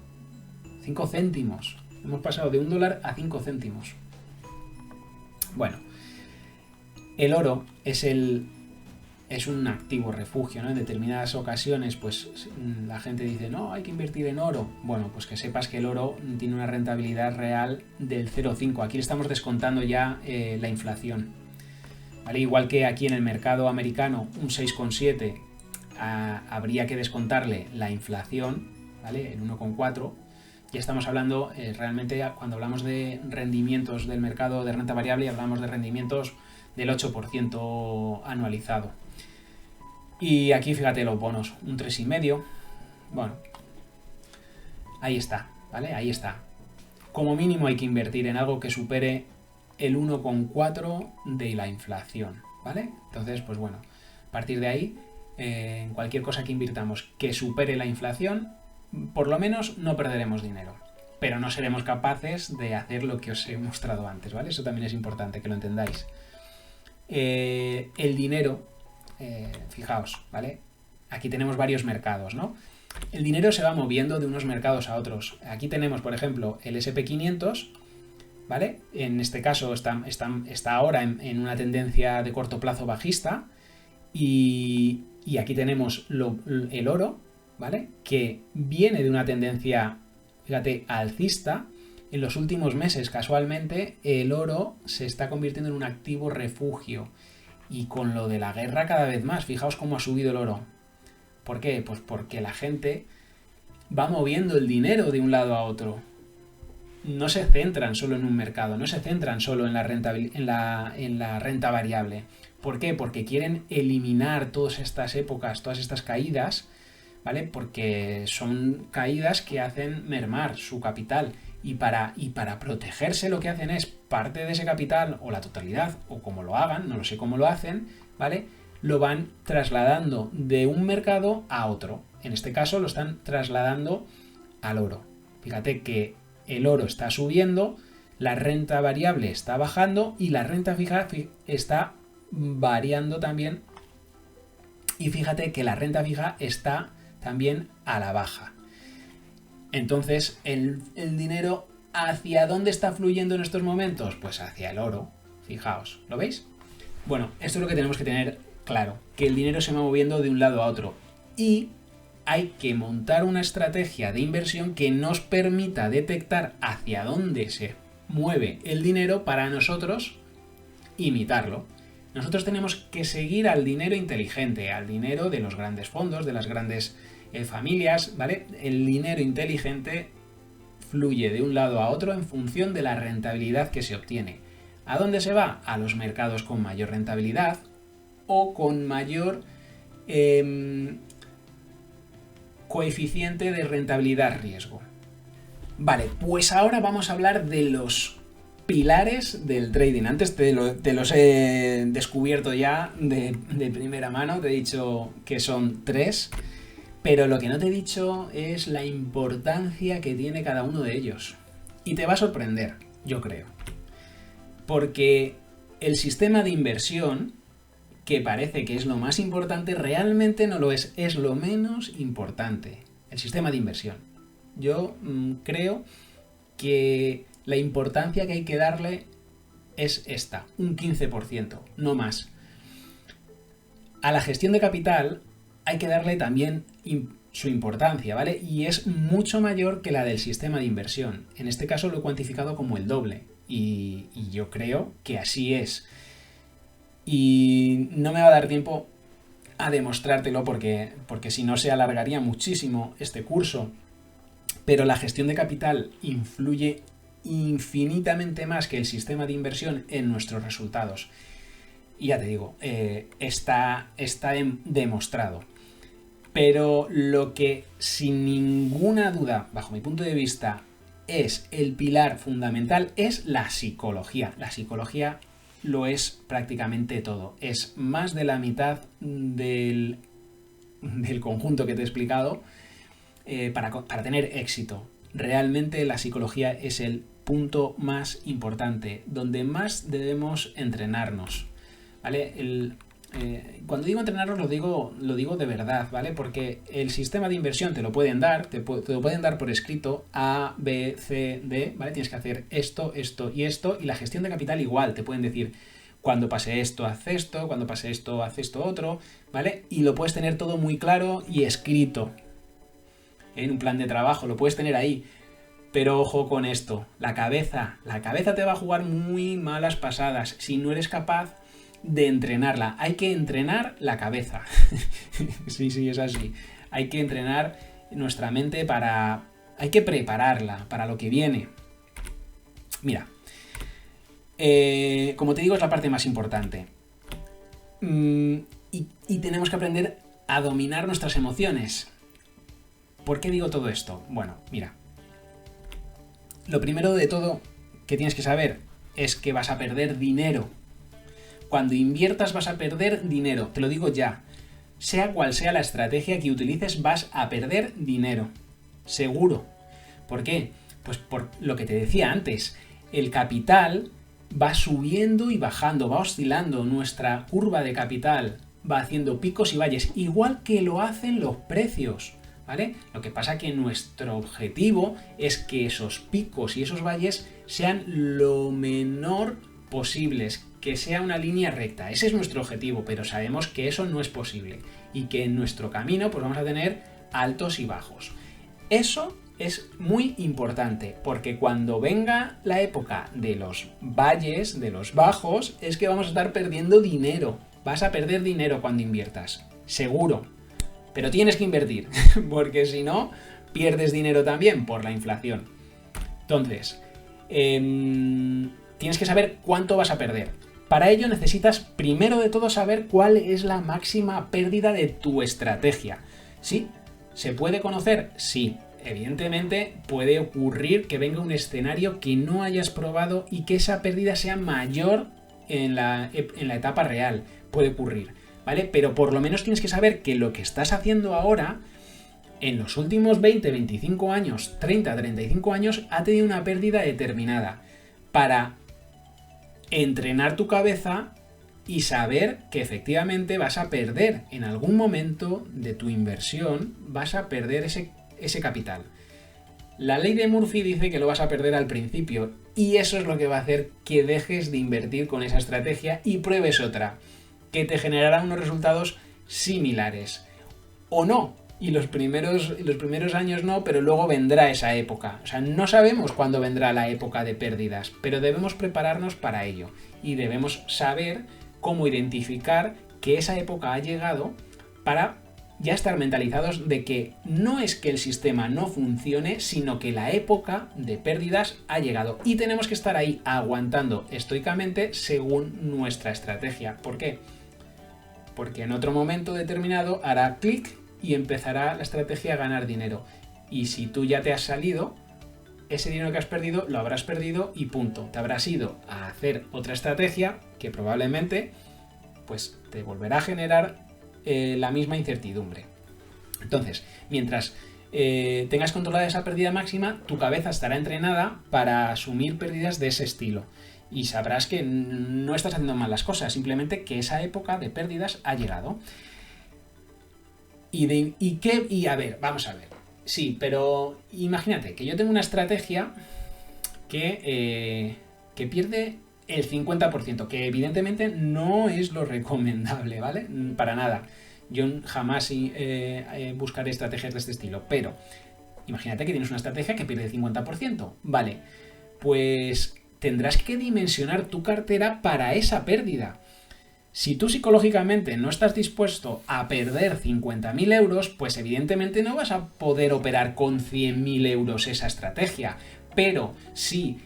5 céntimos. Hemos pasado de $1 a 5 céntimos. Bueno, el oro es un activo refugio, ¿no? En determinadas ocasiones, pues la gente dice, no, hay que invertir en oro. Bueno, pues que sepas que el oro tiene una rentabilidad real del 0,5. Aquí le estamos descontando ya la inflación. ¿Vale? Igual que aquí en el mercado americano, un 6,7 habría que descontarle la inflación, ¿vale? El 1,4. Ya estamos hablando, realmente, cuando hablamos de rendimientos del mercado de renta variable, hablamos de rendimientos del 8% anualizado. Y aquí fíjate los bonos, un 3,5. Bueno, ahí está, ¿vale? Ahí está. Como mínimo hay que invertir en algo que supere el 1,4 de la inflación, ¿vale? Entonces, pues bueno, a partir de ahí, en cualquier cosa que invirtamos que supere la inflación, por lo menos no perderemos dinero. Pero no seremos capaces de hacer lo que os he mostrado antes, ¿vale? Eso también es importante que lo entendáis. El dinero, fijaos, ¿vale? Aquí tenemos varios mercados, ¿no? El dinero se va moviendo de unos mercados a otros. Aquí tenemos, por ejemplo, el S&P 500, ¿vale? En este caso está ahora en una tendencia de corto plazo bajista. Y aquí tenemos el oro, ¿vale? Que viene de una tendencia, fíjate, alcista. En los últimos meses, casualmente, el oro se está convirtiendo en un activo refugio. Y con lo de la guerra cada vez más. Fijaos cómo ha subido el oro. ¿Por qué? Pues porque la gente va moviendo el dinero de un lado a otro. No se centran solo en un mercado, no se centran solo en la renta variable. ¿Por qué? Porque quieren eliminar todas estas épocas, todas estas caídas, ¿vale? Porque son caídas que hacen mermar su capital. Y para protegerse lo que hacen es parte de ese capital, o la totalidad, o como lo hagan, no lo sé cómo lo hacen, ¿vale? Lo van trasladando de un mercado a otro. En este caso lo están trasladando al oro. Fíjate que el oro está subiendo, la renta variable está bajando y la renta fija está variando también. Y fíjate que la renta fija está también a la baja. Entonces, el dinero, ¿hacia dónde está fluyendo en estos momentos? Pues hacia el oro. Fijaos, ¿lo veis? Bueno, esto es lo que tenemos que tener claro, que el dinero se va moviendo de un lado a otro. Y hay que montar una estrategia de inversión que nos permita detectar hacia dónde se mueve el dinero para nosotros imitarlo. Nosotros tenemos que seguir al dinero inteligente, al dinero de los grandes fondos, de las grandes familias, ¿vale? El dinero inteligente fluye de un lado a otro en función de la rentabilidad que se obtiene. ¿A dónde se va? A los mercados con mayor rentabilidad o con mayor coeficiente de rentabilidad-riesgo. Vale, pues ahora vamos a hablar de los pilares del trading. Antes te los he descubierto ya de primera mano, te he dicho que son 3. Pero lo que no te he dicho es la importancia que tiene cada uno de ellos. Y te va a sorprender, yo creo. Porque el sistema de inversión, que parece que es lo más importante, realmente no lo es. Es lo menos importante. El sistema de inversión. Yo creo que la importancia que hay que darle es esta, un 15%, no más. A la gestión de capital hay que darle también su importancia, ¿vale? Y es mucho mayor que la del sistema de inversión. En este caso lo he cuantificado como el doble. Y yo creo que así es. Y no me va a dar tiempo a demostrártelo porque si no se alargaría muchísimo este curso. Pero la gestión de capital influye infinitamente más que el sistema de inversión en nuestros resultados. Y ya te digo, está demostrado. Pero lo que sin ninguna duda, bajo mi punto de vista, es el pilar fundamental es la psicología. La psicología lo es prácticamente todo. Es más de la mitad del conjunto que te he explicado para tener éxito. Realmente la psicología es el punto más importante, donde más debemos entrenarnos, ¿vale? Cuando digo entrenarnos lo digo de verdad, ¿vale? Porque el sistema de inversión te lo pueden dar, te lo pueden dar por escrito, A, B, C, D, ¿vale? Tienes que hacer esto, esto y esto, y la gestión de capital igual, te pueden decir, cuando pase esto, haz esto, cuando pase esto, haz esto otro, ¿vale? Y lo puedes tener todo muy claro y escrito en un plan de trabajo, lo puedes tener ahí. Pero ojo con esto, la cabeza te va a jugar muy malas pasadas si no eres capaz de entrenarla. Hay que entrenar la cabeza. Sí, es así. Hay que entrenar nuestra mente hay que prepararla para lo que viene. Mira, como te digo, es la parte más importante. Y tenemos que aprender a dominar nuestras emociones. ¿Por qué digo todo esto? Bueno, mira. Lo primero de todo que tienes que saber es que vas a perder dinero. Cuando inviertas vas a perder dinero, te lo digo ya. Sea cual sea la estrategia que utilices, vas a perder dinero. Seguro. ¿Por qué? Pues por lo que te decía antes. El capital va subiendo y bajando, va oscilando. Nuestra curva de capital va haciendo picos y valles, igual que lo hacen los precios, ¿vale? Lo que pasa que nuestro objetivo es que esos picos y esos valles sean lo menor posibles, que sea una línea recta. Ese es nuestro objetivo, pero sabemos que eso no es posible y que en nuestro camino pues vamos a tener altos y bajos. Eso es muy importante, porque cuando venga la época de los valles, de los bajos, es que vamos a estar perdiendo dinero. Vas a perder dinero cuando inviertas, seguro. Pero tienes que invertir, porque si no, pierdes dinero también por la inflación. Entonces, tienes que saber cuánto vas a perder. Para ello necesitas, primero de todo, saber cuál es la máxima pérdida de tu estrategia. ¿Sí? ¿Se puede conocer? Sí. Evidentemente puede ocurrir que venga un escenario que no hayas probado y que esa pérdida sea mayor en la etapa real. Puede ocurrir, ¿vale? Pero por lo menos tienes que saber que lo que estás haciendo ahora, en los últimos 20, 25 años, 30, 35 años, ha tenido una pérdida determinada. Para entrenar tu cabeza y saber que efectivamente vas a perder en algún momento de tu inversión, vas a perder ese capital. La ley de Murphy dice que lo vas a perder al principio y eso es lo que va a hacer que dejes de invertir con esa estrategia y pruebes otra, que te generará unos resultados similares. O no, y los primeros años no, pero luego vendrá esa época. O sea, no sabemos cuándo vendrá la época de pérdidas, pero debemos prepararnos para ello y debemos saber cómo identificar que esa época ha llegado para ya estar mentalizados de que no es que el sistema no funcione, sino que la época de pérdidas ha llegado y tenemos que estar ahí aguantando estoicamente según nuestra estrategia. ¿Por qué? Porque en otro momento determinado hará clic y empezará la estrategia a ganar dinero. Y si tú ya te has salido, ese dinero que has perdido lo habrás perdido y punto. Te habrás ido a hacer otra estrategia que probablemente pues te volverá a generar la misma incertidumbre. Entonces, mientras tengas controlada esa pérdida máxima, tu cabeza estará entrenada para asumir pérdidas de ese estilo. Y sabrás que no estás haciendo mal las cosas, simplemente que esa época de pérdidas ha llegado. Y a ver, vamos a ver. Sí, pero imagínate que yo tengo una estrategia que pierde el 50%, que evidentemente no es lo recomendable, ¿vale? Para nada. Yo jamás buscaré estrategias de este estilo, pero imagínate que tienes una estrategia que pierde el 50%. Vale, pues tendrás que dimensionar tu cartera para esa pérdida. Si tú psicológicamente no estás dispuesto a perder 50.000 euros, pues evidentemente no vas a poder operar con 100.000 euros esa estrategia. Pero si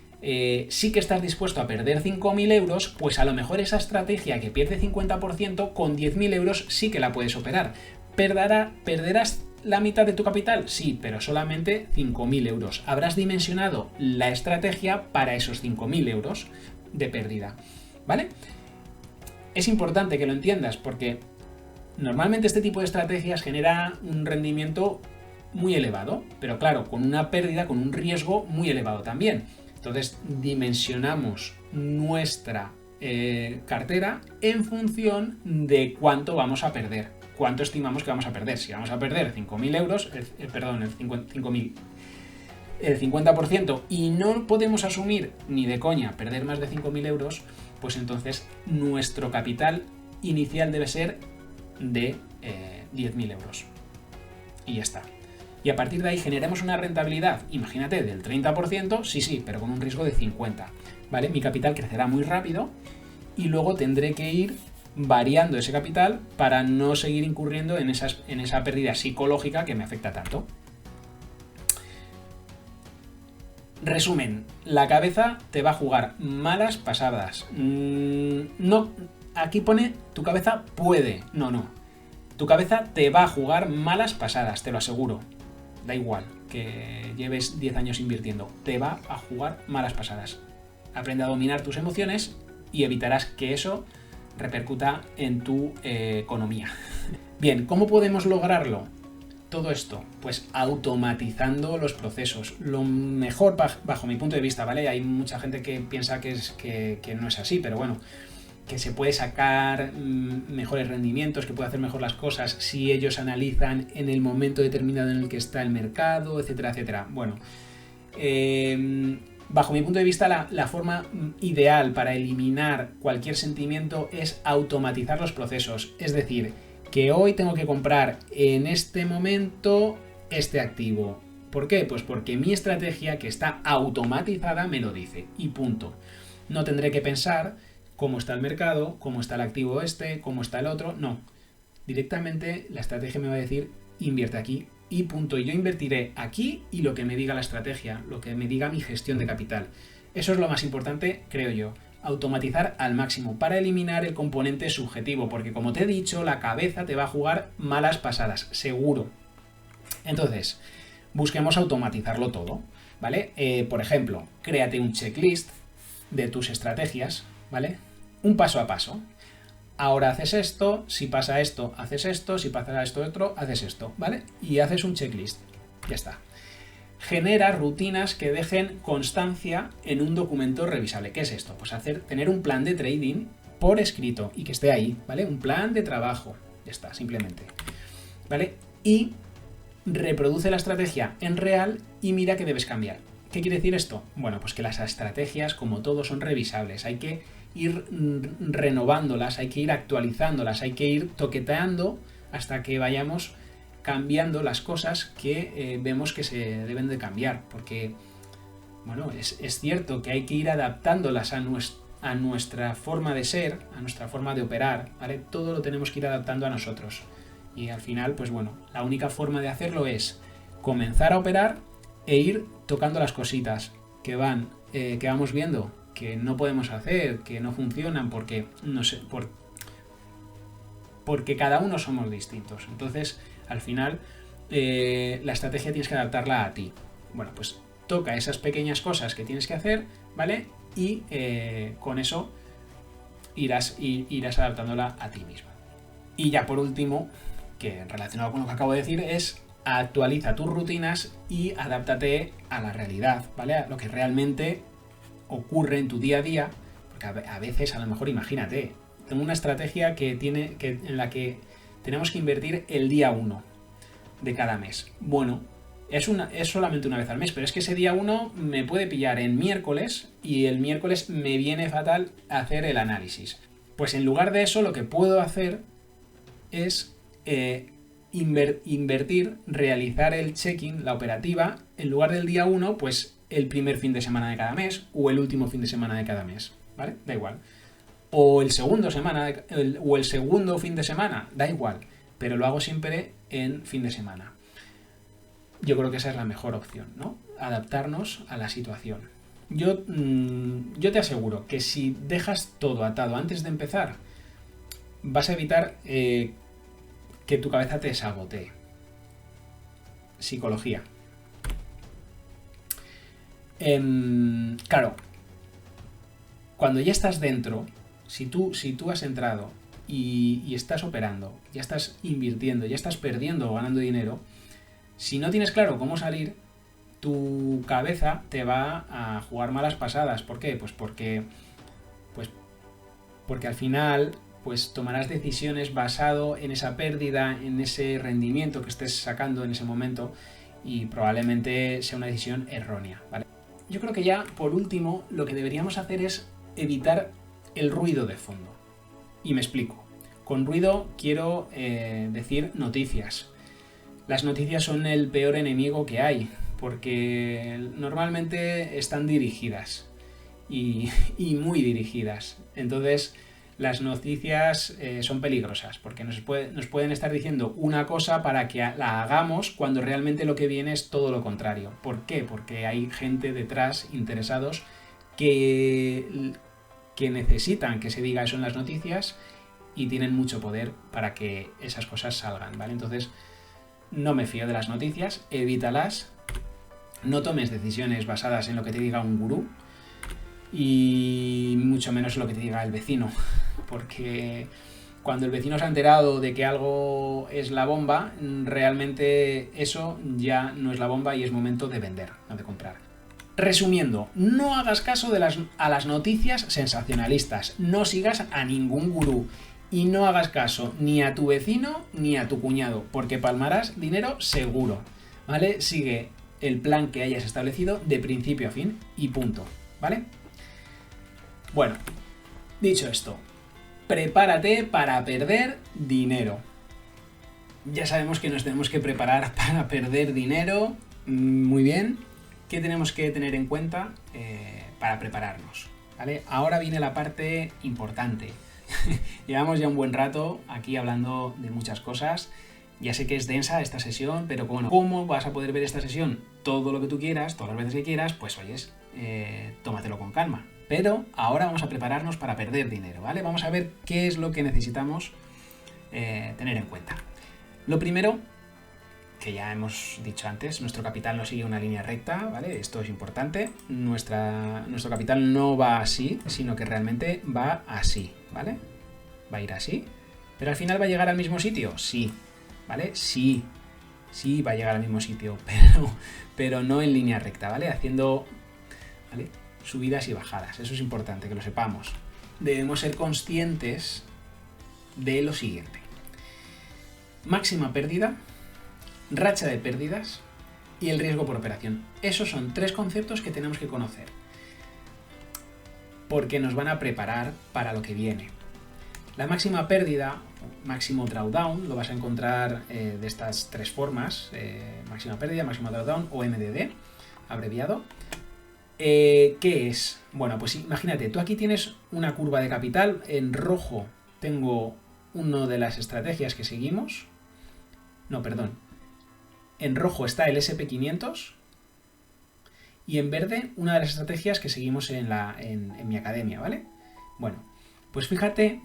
sí que estás dispuesto a perder 5.000 euros, pues a lo mejor esa estrategia que pierde 50% con 10.000 euros sí que la puedes operar. ¿Perderás la mitad de tu capital? Sí, pero solamente 5.000 euros. Habrás dimensionado la estrategia para esos 5.000 euros de pérdida. ¿vale? Es importante que lo entiendas porque normalmente este tipo de estrategias genera un rendimiento muy elevado, pero claro, con una pérdida, con un riesgo muy elevado también. Entonces dimensionamos nuestra cartera en función de cuánto vamos a perder, cuánto estimamos que vamos a perder. Si vamos a perder 5.000 euros, el 50% y no podemos asumir ni de coña perder más de 5.000 euros, pues entonces nuestro capital inicial debe ser de 10.000 euros. Y ya está. Y a partir de ahí generemos una rentabilidad, imagínate, del 30%, sí, pero con un riesgo de 50%, ¿vale? Mi capital crecerá muy rápido y luego tendré que ir variando ese capital para no seguir incurriendo en esa pérdida psicológica que me afecta tanto. Resumen, la cabeza te va a jugar malas pasadas. No, aquí pone tu cabeza puede, no. Tu cabeza te va a jugar malas pasadas, te lo aseguro. Da igual que lleves 10 años invirtiendo, te va a jugar malas pasadas. Aprende a dominar tus emociones y evitarás que eso repercuta en tu economía. Bien, ¿cómo podemos lograrlo? Todo esto, pues automatizando los procesos. Lo mejor, bajo mi punto de vista, ¿vale? Hay mucha gente que piensa que no es así, pero bueno, que se puede sacar mejores rendimientos, que puede hacer mejor las cosas si ellos analizan en el momento determinado en el que está el mercado, etcétera, etcétera. Bueno, bajo mi punto de vista, la forma ideal para eliminar cualquier sentimiento es automatizar los procesos. Es decir, que hoy tengo que comprar en este momento este activo. ¿Por qué? Pues porque mi estrategia, que está automatizada, me lo dice. Y punto. No tendré que pensar cómo está el mercado, cómo está el activo este, cómo está el otro. No. Directamente la estrategia me va a decir, invierte aquí y punto. Y yo invertiré aquí y lo que me diga la estrategia, lo que me diga mi gestión de capital. Eso es lo más importante, creo yo. Automatizar al máximo para eliminar el componente subjetivo, porque como te he dicho, la cabeza te va a jugar malas pasadas, seguro. Entonces, busquemos automatizarlo todo, ¿vale? Por ejemplo, créate un checklist de tus estrategias, ¿vale? Un paso a paso. Ahora haces esto, si pasa esto, haces esto, si pasa esto otro, haces esto, ¿vale? Y haces un checklist. Ya está. Genera rutinas que dejen constancia en un documento revisable. ¿Qué es esto? Pues tener un plan de trading por escrito y que esté ahí, ¿vale? Un plan de trabajo. Ya está, simplemente. ¿Vale? Y reproduce la estrategia en real y mira que debes cambiar. ¿Qué quiere decir esto? Bueno, pues que las estrategias, como todo, son revisables. Hay que ir renovándolas, hay que ir actualizándolas, hay que ir toqueteando hasta que vayamos cambiando las cosas que vemos que se deben de cambiar. Porque, bueno, es cierto que hay que ir adaptándolas a nuestra forma de ser, a nuestra forma de operar, ¿vale? Todo lo tenemos que ir adaptando a nosotros. Y al final, pues bueno, la única forma de hacerlo es comenzar a operar e ir tocando las cositas que vamos viendo que no podemos hacer, que no funcionan porque no sé, porque cada uno somos distintos. Entonces, al final, la estrategia tienes que adaptarla a ti. Bueno, pues toca esas pequeñas cosas que tienes que hacer, ¿vale? Y con eso irás adaptándola a ti mismo. Y ya por último, que relacionado con lo que acabo de decir, es actualiza tus rutinas y adáptate a la realidad, ¿vale? A lo que realmente ocurre en tu día a día, porque a veces, a lo mejor, imagínate, tengo una estrategia en la que tenemos que invertir el día 1 de cada mes. Bueno, es solamente una vez al mes, pero es que ese día 1 me puede pillar en miércoles y el miércoles me viene fatal hacer el análisis. Pues en lugar de eso, lo que puedo hacer es invertir, realizar el check-in, la operativa, en lugar del día 1, pues el primer fin de semana de cada mes o el último fin de semana de cada mes, ¿vale? Da igual. O el segundo fin de semana, da igual, pero lo hago siempre en fin de semana. Yo creo que esa es la mejor opción, ¿no? Adaptarnos a la situación. Yo te aseguro que si dejas todo atado antes de empezar, vas a evitar que tu cabeza te sabotee. Psicología. Claro, cuando ya estás dentro, Si tú has entrado y estás operando, ya estás invirtiendo, ya estás perdiendo o ganando dinero, si no tienes claro cómo salir, tu cabeza te va a jugar malas pasadas. ¿Por qué? Pues porque al final pues tomarás decisiones basado en esa pérdida, en ese rendimiento que estés sacando en ese momento, y probablemente sea una decisión errónea, ¿vale? Yo creo que ya, por último, lo que deberíamos hacer es evitar el ruido de fondo. Y me explico. Con ruido quiero decir noticias. Las noticias son el peor enemigo que hay, porque normalmente están dirigidas y muy dirigidas. Entonces, las noticias son peligrosas, porque nos pueden estar diciendo una cosa para que la hagamos cuando realmente lo que viene es todo lo contrario. ¿Por qué? Porque hay gente detrás, interesados, que necesitan que se diga eso en las noticias y tienen mucho poder para que esas cosas salgan, ¿vale? Entonces, no me fío de las noticias, evítalas, no tomes decisiones basadas en lo que te diga un gurú, y mucho menos lo que te diga el vecino, porque cuando el vecino se ha enterado de que algo es la bomba, realmente eso ya no es la bomba y es momento de vender, no de comprar. Resumiendo, no hagas caso a las noticias sensacionalistas, no sigas a ningún gurú y no hagas caso ni a tu vecino ni a tu cuñado, porque palmarás dinero seguro, ¿vale? Sigue el plan que hayas establecido de principio a fin y punto, ¿vale? Bueno, dicho esto, prepárate para perder dinero. Ya sabemos que nos tenemos que preparar para perder dinero. Muy bien. ¿Qué tenemos que tener en cuenta para prepararnos? ¿Vale? Ahora viene la parte importante. Llevamos ya un buen rato aquí hablando de muchas cosas. Ya sé que es densa esta sesión, pero bueno, ¿cómo vas a poder ver esta sesión? Todo lo que tú quieras, todas las veces que quieras, pues oyes, tómatelo con calma. Pero ahora vamos a prepararnos para perder dinero, ¿vale? Vamos a ver qué es lo que necesitamos tener en cuenta. Lo primero, que ya hemos dicho antes, nuestro capital no sigue una línea recta, ¿vale? Esto es importante. Nuestro capital no va así, sino que realmente va así, ¿vale? Va a ir así. ¿Pero al final va a llegar al mismo sitio? Sí, ¿vale? Sí va a llegar al mismo sitio, pero no en línea recta, ¿vale? Haciendo, ¿vale?, subidas y bajadas. Eso es importante que lo sepamos. Debemos ser conscientes de lo siguiente: máxima pérdida, racha de pérdidas y el riesgo por operación. Esos son 3 conceptos que tenemos que conocer, porque nos van a preparar para lo que viene. La máxima pérdida, máximo drawdown, lo vas a encontrar de estas 3 formas: máxima pérdida, máximo drawdown o MDD, abreviado. ¿Qué es? Bueno, pues imagínate, tú aquí tienes una curva de capital. En rojo tengo una de las estrategias que seguimos. No, perdón. En rojo está el SP500 y en verde una de las estrategias que seguimos en mi academia, ¿vale? Bueno, pues fíjate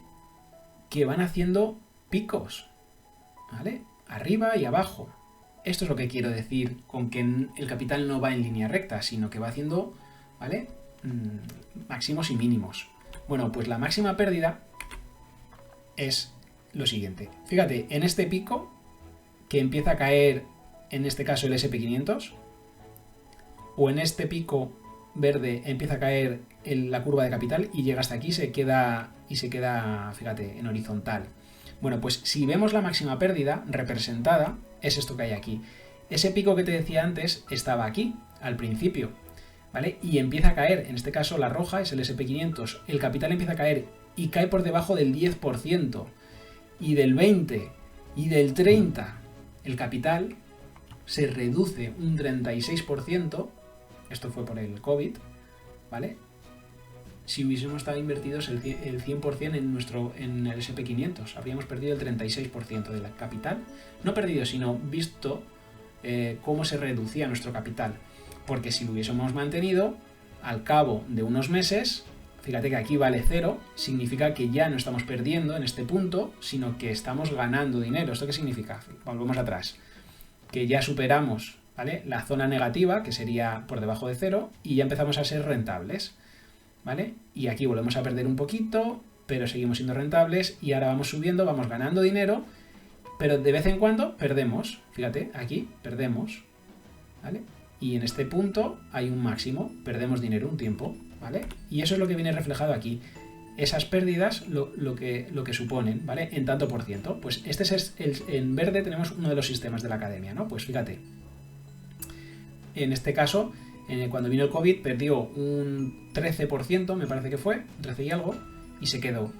que van haciendo picos, ¿vale? Arriba y abajo. Esto es lo que quiero decir con que el capital no va en línea recta, sino que va haciendo, ¿vale?, máximos y mínimos. Bueno, pues la máxima pérdida es lo siguiente. Fíjate, en este pico que empieza a caer, en este caso el SP500, o en este pico verde empieza a caer la curva de capital y llega hasta aquí y se queda, fíjate, en horizontal. Bueno, pues si vemos la máxima pérdida representada, es esto que hay aquí. Ese pico que te decía antes estaba aquí, al principio, ¿vale? Y empieza a caer, en este caso la roja es el SP500, el capital empieza a caer y cae por debajo del 10%, y del 20%, y del 30%. El capital se reduce un 36%, esto fue por el COVID, ¿vale? Si hubiésemos estado invertidos el 100% en el SP500, habríamos perdido el 36% del capital. No perdido, sino visto cómo se reducía nuestro capital. Porque si lo hubiésemos mantenido, al cabo de unos meses, fíjate que aquí vale 0, significa que ya no estamos perdiendo en este punto, sino que estamos ganando dinero. ¿Esto qué significa? Volvemos atrás. Que ya superamos, ¿vale?, la zona negativa, que sería por debajo de 0, y ya empezamos a ser rentables, ¿vale? Y aquí volvemos a perder un poquito pero seguimos siendo rentables y ahora vamos subiendo, vamos ganando dinero, pero de vez en cuando perdemos. Fíjate, aquí perdemos, ¿vale? Y en este punto hay un máximo, perdemos dinero un tiempo, ¿vale? Y eso es lo que viene reflejado aquí. Esas pérdidas, lo que suponen, ¿vale? En tanto por ciento. Pues este es en verde tenemos uno de los sistemas de la academia, ¿no? Pues fíjate, en este caso, cuando vino el COVID, perdió un 13%, me parece que fue, 13 y algo, y se quedó.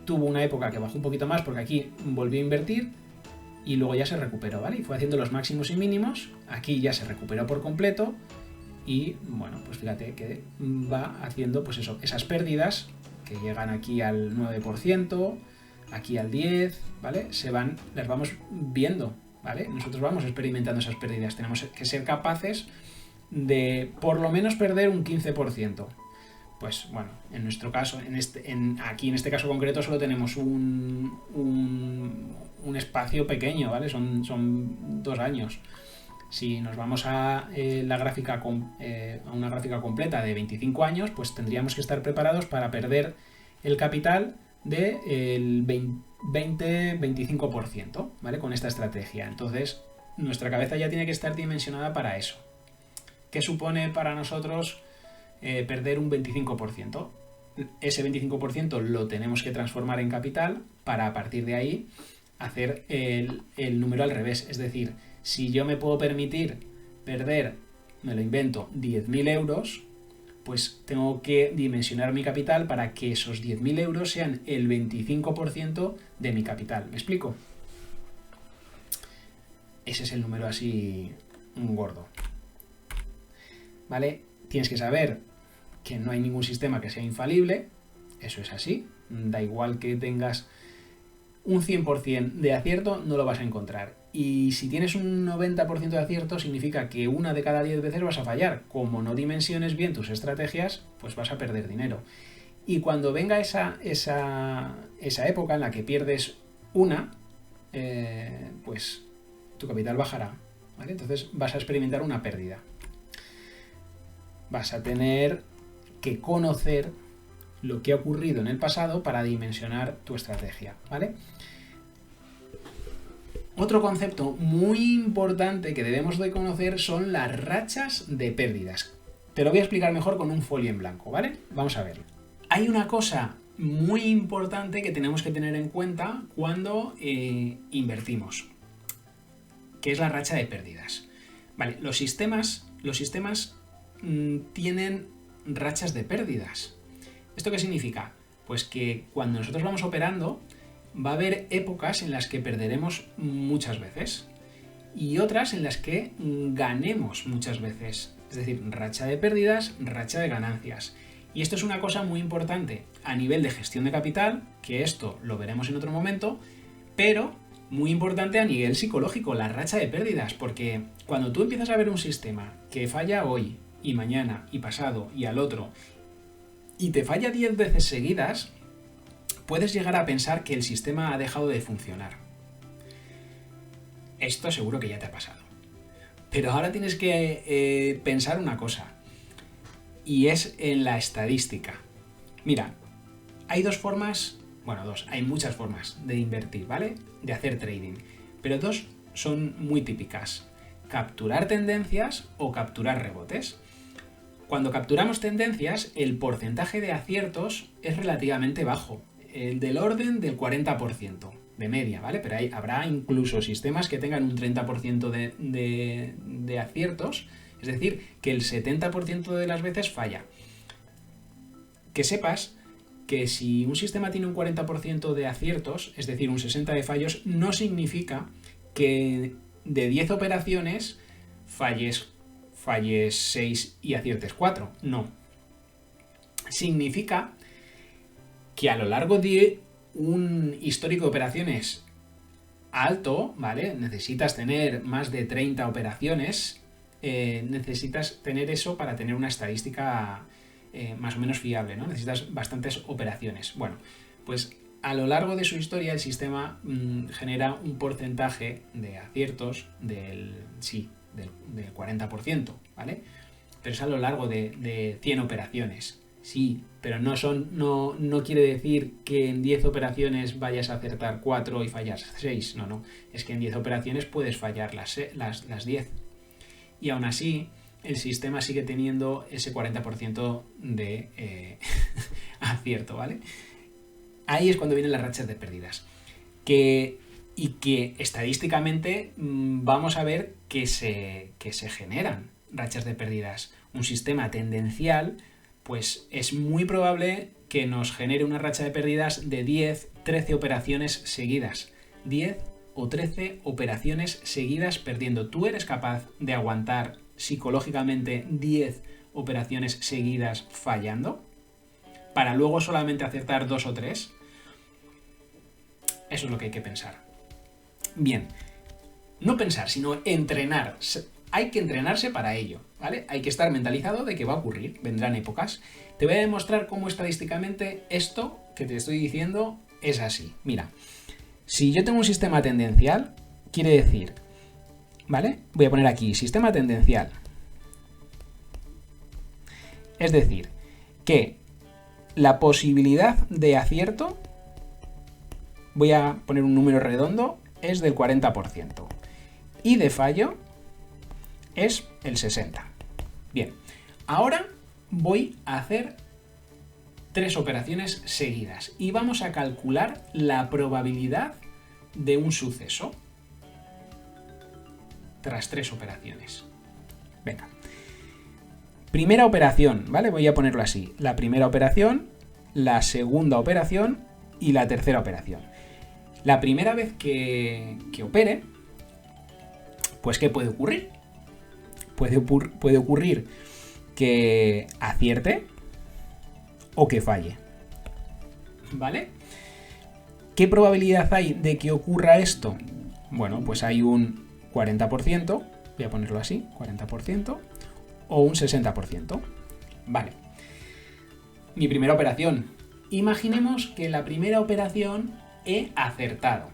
Tuvo una época que bajó un poquito más porque aquí volvió a invertir y luego ya se recuperó, ¿vale? Y fue haciendo los máximos y mínimos, aquí ya se recuperó por completo y, bueno, pues fíjate que va haciendo, pues eso, esas pérdidas que llegan aquí al 9%, aquí al 10%, ¿vale? Las vamos viendo, ¿vale? Nosotros vamos experimentando esas pérdidas, tenemos que ser capaces de por lo menos perder un 15%. Pues bueno, en nuestro caso, aquí en este caso concreto solo tenemos un espacio pequeño, ¿vale? Son 2 años. Si nos vamos a una gráfica completa de 25 años, pues tendríamos que estar preparados para perder el capital del 20-25%, ¿vale? Con esta estrategia. Entonces, nuestra cabeza ya tiene que estar dimensionada para eso. ¿Qué supone para nosotros perder un 25%? Ese 25% lo tenemos que transformar en capital para a partir de ahí hacer el número al revés. Es decir, si yo me puedo permitir perder, me lo invento, 10.000 euros, pues tengo que dimensionar mi capital para que esos 10.000 euros sean el 25% de mi capital. ¿Me explico? Ese es el número así gordo. ¿Vale? Tienes que saber que no hay ningún sistema que sea infalible. Eso es así. Da igual que tengas un 100% de acierto, no lo vas a encontrar. Y si tienes un 90% de acierto, significa que una de cada 10 veces vas a fallar. Como no dimensiones bien tus estrategias, pues vas a perder dinero. Y cuando venga esa época en la que pierdes una, pues tu capital bajará, ¿vale? Entonces vas a experimentar una pérdida. Vas a tener que conocer lo que ha ocurrido en el pasado para dimensionar tu estrategia, ¿vale? Otro concepto muy importante que debemos de conocer son las rachas de pérdidas. Te lo voy a explicar mejor con un folio en blanco, ¿vale? Vamos a verlo. Hay una cosa muy importante que tenemos que tener en cuenta cuando invertimos, que es la racha de pérdidas. Vale, los sistemas tienen rachas de pérdidas. ¿Esto qué significa? Pues que cuando nosotros vamos operando va a haber épocas en las que perderemos muchas veces y otras en las que ganemos muchas veces. Es decir, racha de pérdidas, racha de ganancias. Y esto es una cosa muy importante a nivel de gestión de capital, que esto lo veremos en otro momento, pero muy importante a nivel psicológico, la racha de pérdidas, porque cuando tú empiezas a ver un sistema que falla hoy y mañana y pasado y al otro y te falla 10 veces seguidas, puedes llegar a pensar que el sistema ha dejado de funcionar. Esto seguro que ya te ha pasado. Pero ahora tienes que pensar una cosa, y es en la estadística. Mira, hay hay muchas formas de invertir, ¿vale? De hacer trading, pero 2 son muy típicas: capturar tendencias o capturar rebotes. Cuando capturamos tendencias, el porcentaje de aciertos es relativamente bajo, el del orden del 40% de media, ¿vale? Pero habrá incluso sistemas que tengan un 30% de aciertos, es decir, que el 70% de las veces falla. Que sepas que si un sistema tiene un 40% de aciertos, es decir, un 60% de fallos, no significa que de 10 operaciones falles 6 y aciertes 4. No. Significa que a lo largo de un histórico de operaciones alto, ¿vale? Necesitas tener más de 30 operaciones, necesitas tener eso para tener una estadística más o menos fiable, ¿no? Necesitas bastantes operaciones. Bueno, pues a lo largo de su historia el sistema genera un porcentaje de aciertos del 40%, ¿vale? Pero es a lo largo de 100 operaciones. Sí, pero no quiere decir que en 10 operaciones vayas a acertar 4 y fallas 6. No. Es que en 10 operaciones puedes fallar las 10. Y aún así, el sistema sigue teniendo ese 40% de acierto, ¿vale? Ahí es cuando vienen las rachas de pérdidas. Y que estadísticamente vamos a ver que se generan rachas de pérdidas. Un sistema tendencial, pues es muy probable que nos genere una racha de pérdidas de 10, 13 operaciones seguidas. 10 o 13 operaciones seguidas perdiendo. ¿Tú eres capaz de aguantar psicológicamente 10 operaciones seguidas fallando? Para luego solamente acertar 2 o 3. Eso es lo que hay que pensar. Bien, no pensar, sino entrenar. Hay que entrenarse para ello, ¿vale? Hay que estar mentalizado de que va a ocurrir, vendrán épocas. Te voy a demostrar cómo estadísticamente esto que te estoy diciendo es así. Mira, si yo tengo un sistema tendencial, quiere decir, ¿vale? Voy a poner aquí, sistema tendencial. Es decir, que la posibilidad de acierto, voy a poner un número redondo, es del 40%. Y de fallo es el 60%. Bien, ahora voy a hacer 3 operaciones seguidas y vamos a calcular la probabilidad de un suceso tras 3 operaciones. Venga. Primera operación, ¿vale? Voy a ponerlo así. La primera operación, la segunda operación y la tercera operación. La primera vez que opere, pues ¿qué puede ocurrir? Puede ocurrir que acierte o que falle, ¿vale? ¿Qué probabilidad hay de que ocurra esto? Bueno, pues hay un 40%, voy a ponerlo así, 40%, o un 60%. Vale. Mi primera operación. Imaginemos que la primera operación he acertado,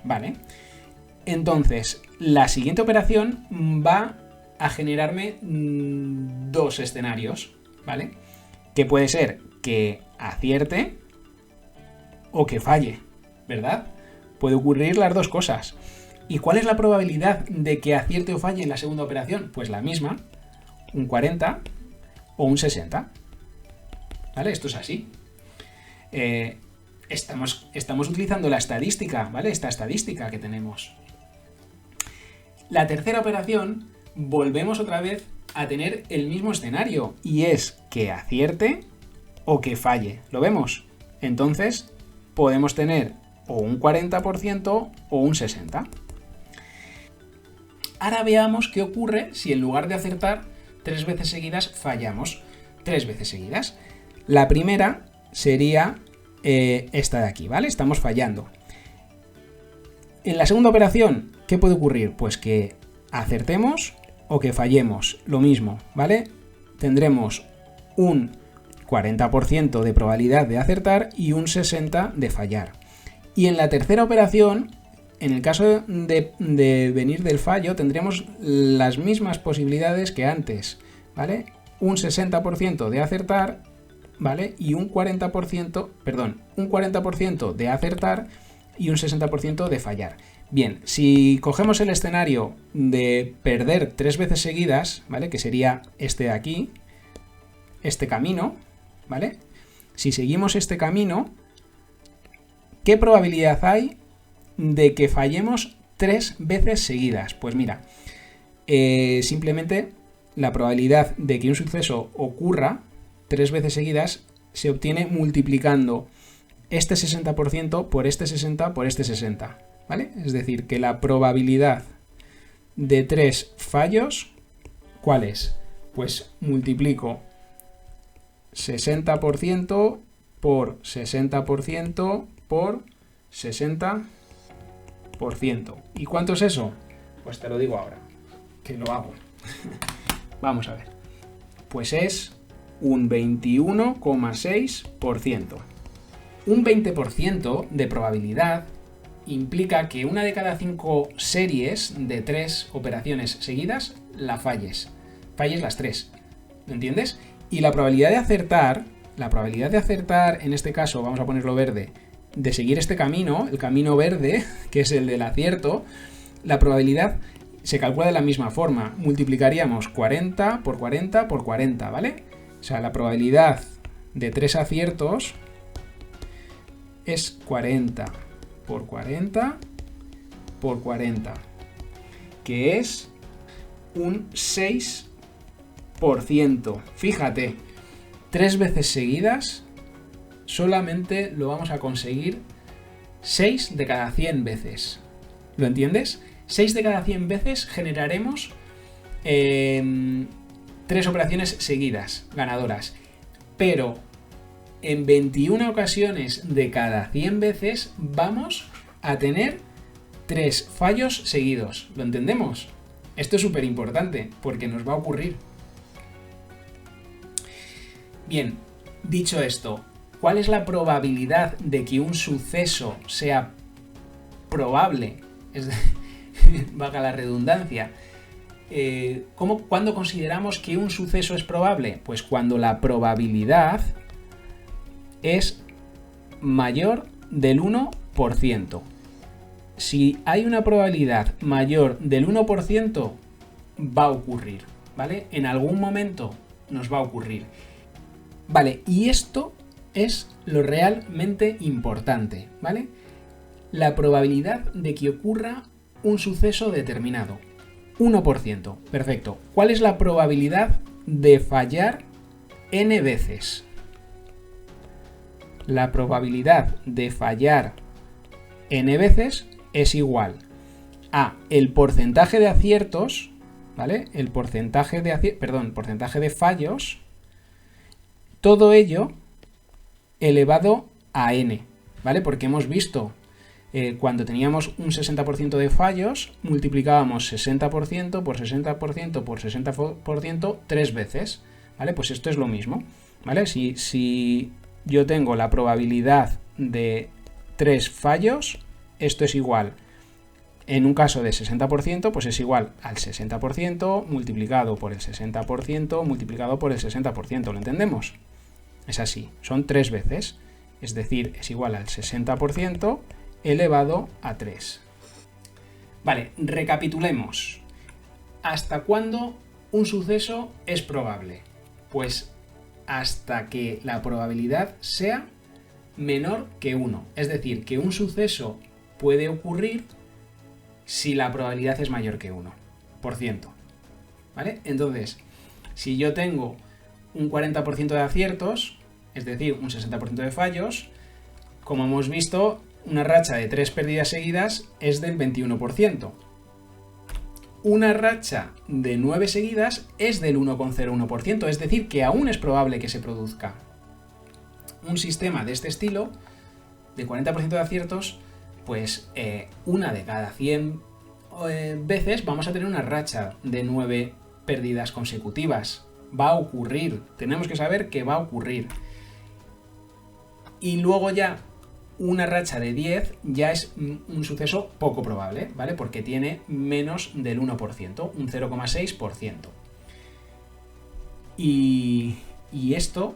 ¿vale? Entonces, la siguiente operación va a generarme 2 escenarios, ¿vale? Que puede ser que acierte o que falle, ¿verdad? Puede ocurrir las dos cosas. ¿Y cuál es la probabilidad de que acierte o falle en la segunda operación? Pues la misma, un 40 o un 60, ¿vale? Esto es así. Estamos utilizando la estadística, ¿vale? Esta estadística que tenemos. La tercera operación, volvemos otra vez a tener el mismo escenario y es que acierte o que falle. ¿Lo vemos? Entonces, podemos tener o un 40% o un 60%. Ahora veamos qué ocurre si en lugar de acertar 3 veces seguidas, fallamos 3 veces seguidas. La primera sería esta de aquí, ¿vale? Estamos fallando. En la segunda operación, ¿qué puede ocurrir? Pues que acertemos o que fallemos. Lo mismo, ¿vale? Tendremos un 40% de probabilidad de acertar y un 60% de fallar. Y en la tercera operación, en el caso de venir del fallo, tendremos las mismas posibilidades que antes, ¿vale? Un 60% de acertar, ¿vale? Y un 40% de acertar y un 60% de fallar. Bien, si cogemos el escenario de perder 3 veces seguidas, ¿vale? Que sería este de aquí, este camino, ¿vale? Si seguimos este camino, ¿qué probabilidad hay de que fallemos 3 veces seguidas? Pues mira, simplemente la probabilidad de que un suceso ocurra 3 veces seguidas se obtiene multiplicando este 60% por este 60 por este 60, ¿vale? Es decir, que la probabilidad de 3 fallos, ¿cuál es? Pues multiplico 60% por 60% por 60%. ¿Y cuánto es eso? Pues te lo digo ahora, que lo hago. Vamos a ver. Pues es un 21,6%. Un 20% de probabilidad implica que una de cada 5 series de 3 operaciones seguidas la falles. Falles las 3. ¿Me entiendes? Y la probabilidad de acertar en este caso, vamos a ponerlo verde, de seguir este camino, el camino verde, que es el del acierto, la probabilidad se calcula de la misma forma. Multiplicaríamos 40 por 40 por 40, ¿vale? O sea, la probabilidad de 3 aciertos es 40 por 40 por 40, que es un 6%. Fíjate, 3 veces seguidas solamente lo vamos a conseguir 6 de cada 100 veces. ¿Lo entiendes? 6 de cada 100 veces generaremos 3 operaciones seguidas, ganadoras. Pero en 21 ocasiones de cada 100 veces vamos a tener 3 fallos seguidos. ¿Lo entendemos? Esto es súper importante porque nos va a ocurrir. Bien, dicho esto, ¿cuál es la probabilidad de que un suceso sea probable? Valga la redundancia. ¿Cuándo consideramos que un suceso es probable? Pues cuando la probabilidad es mayor del 1%. Si hay una probabilidad mayor del 1%, va a ocurrir, ¿vale? En algún momento nos va a ocurrir. Vale, y esto es lo realmente importante, ¿vale? La probabilidad de que ocurra un suceso determinado. 1%. Perfecto. ¿Cuál es la probabilidad de fallar n veces? La probabilidad de fallar n veces es igual a el porcentaje de aciertos, ¿vale? El porcentaje de fallos, todo ello elevado a n, ¿vale? Porque hemos visto cuando teníamos un 60% de fallos, multiplicábamos 60% por 60% por 60% 3 veces, ¿vale? Pues esto es lo mismo, ¿vale? Si yo tengo la probabilidad de 3 fallos, esto es igual, en un caso de 60%, pues es igual al 60% multiplicado por el 60% multiplicado por el 60%, ¿lo entendemos? Es así, son 3 veces, es decir, es igual al 60% elevado a 3. Vale, recapitulemos. ¿Hasta cuándo un suceso es probable? Pues hasta que la probabilidad sea menor que 1. Es decir, que un suceso puede ocurrir si la probabilidad es mayor que 1%. ¿Vale? Entonces, si yo tengo un 40% de aciertos, es decir, un 60% de fallos, como hemos visto, una racha de 3 pérdidas seguidas es del 21%. Una racha de 9 seguidas es del 1,01%, es decir, que aún es probable que se produzca. Un sistema de este estilo, de 40% de aciertos, pues una de cada 100 veces vamos a tener una racha de 9 pérdidas consecutivas. Va a ocurrir, tenemos que saber que va a ocurrir. Y luego ya una racha de 10 ya es un suceso poco probable, ¿vale? Porque tiene menos del 1%, un 0,6%. Y esto,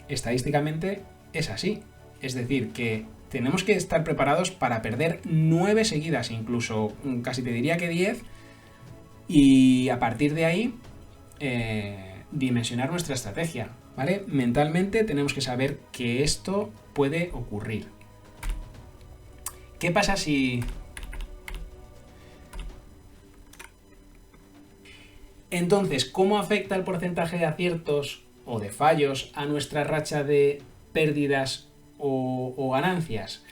estadísticamente, es así. Es decir, que tenemos que estar preparados para perder 9 seguidas, incluso casi te diría que 10, y a partir de ahí dimensionar nuestra estrategia, ¿vale? Mentalmente tenemos que saber que esto puede ocurrir. ¿Qué pasa si... Entonces, ¿cómo afecta el porcentaje de aciertos o de fallos a nuestra racha de pérdidas o ganancias?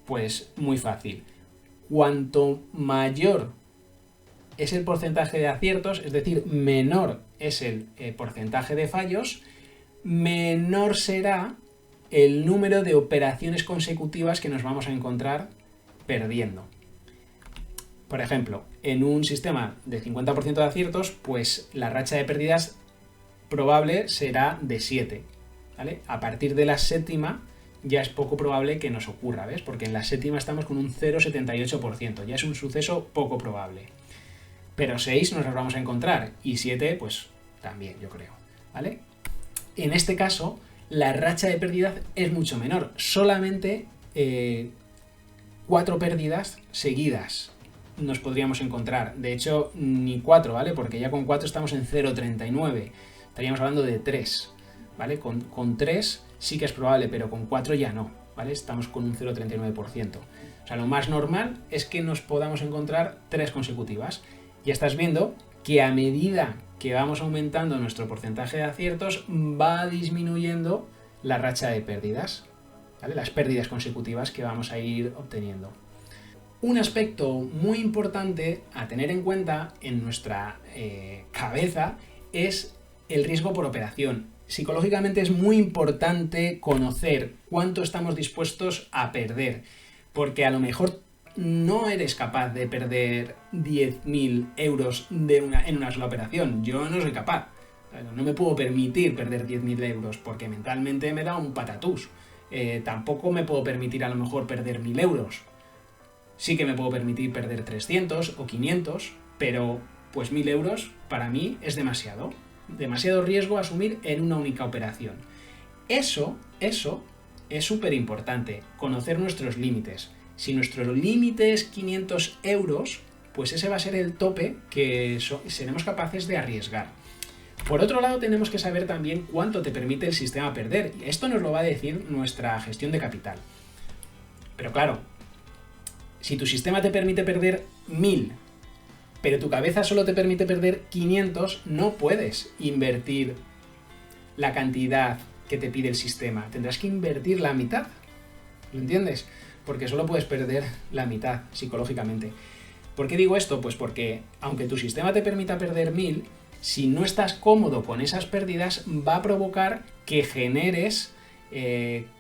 Pues muy fácil. Cuanto mayor es el porcentaje de aciertos, es decir, menor es el porcentaje de fallos, menor será el número de operaciones consecutivas que nos vamos a encontrar perdiendo. Por ejemplo, en un sistema de 50% de aciertos, pues la racha de pérdidas probable será de 7, ¿vale? A partir de la séptima ya es poco probable que nos ocurra, ¿ves? Porque en la séptima estamos con un 0,78%, ya es un suceso poco probable. Pero 6 nos los vamos a encontrar y 7 pues también, yo creo, ¿vale? en este caso, la racha de pérdidas es mucho menor. Solamente 4 pérdidas seguidas nos podríamos encontrar. De hecho, ni 4, ¿vale? Porque ya con 4 estamos en 0,39. Estaríamos hablando de 3, ¿vale? Con 3 sí que es probable, pero con 4 ya no, ¿vale? Estamos con un 0,39%. O sea, lo más normal es que nos podamos encontrar 3 consecutivas. Ya estás viendo que a medida que vamos aumentando nuestro porcentaje de aciertos, va disminuyendo la racha de pérdidas, ¿vale? Las pérdidas consecutivas que vamos a ir obteniendo. Un aspecto muy importante a tener en cuenta en nuestra cabeza es el riesgo por operación. Psicológicamente es muy importante conocer cuánto estamos dispuestos a perder, porque a lo mejor no eres capaz de perder 10.000 euros en una sola operación. Yo no soy capaz. No me puedo permitir perder 10.000 euros porque mentalmente me da un patatús. Tampoco me puedo permitir a lo mejor perder 1.000 euros. Sí que me puedo permitir perder 300 o 500, pero pues 1.000 euros para mí es demasiado. Demasiado riesgo a asumir en una única operación. Eso es súper importante, conocer nuestros límites. Si nuestro límite es 500 euros, pues ese va a ser el tope que seremos capaces de arriesgar. Por otro lado, tenemos que saber también cuánto te permite el sistema perder. Y esto nos lo va a decir nuestra gestión de capital. Pero claro, si tu sistema te permite perder 1.000, pero tu cabeza solo te permite perder 500, no puedes invertir la cantidad que te pide el sistema. Tendrás que invertir la mitad. ¿Lo entiendes? Porque solo puedes perder la mitad psicológicamente. ¿Por qué digo esto? Pues porque aunque tu sistema te permita perder 1.000, si no estás cómodo con esas pérdidas, va a provocar que generes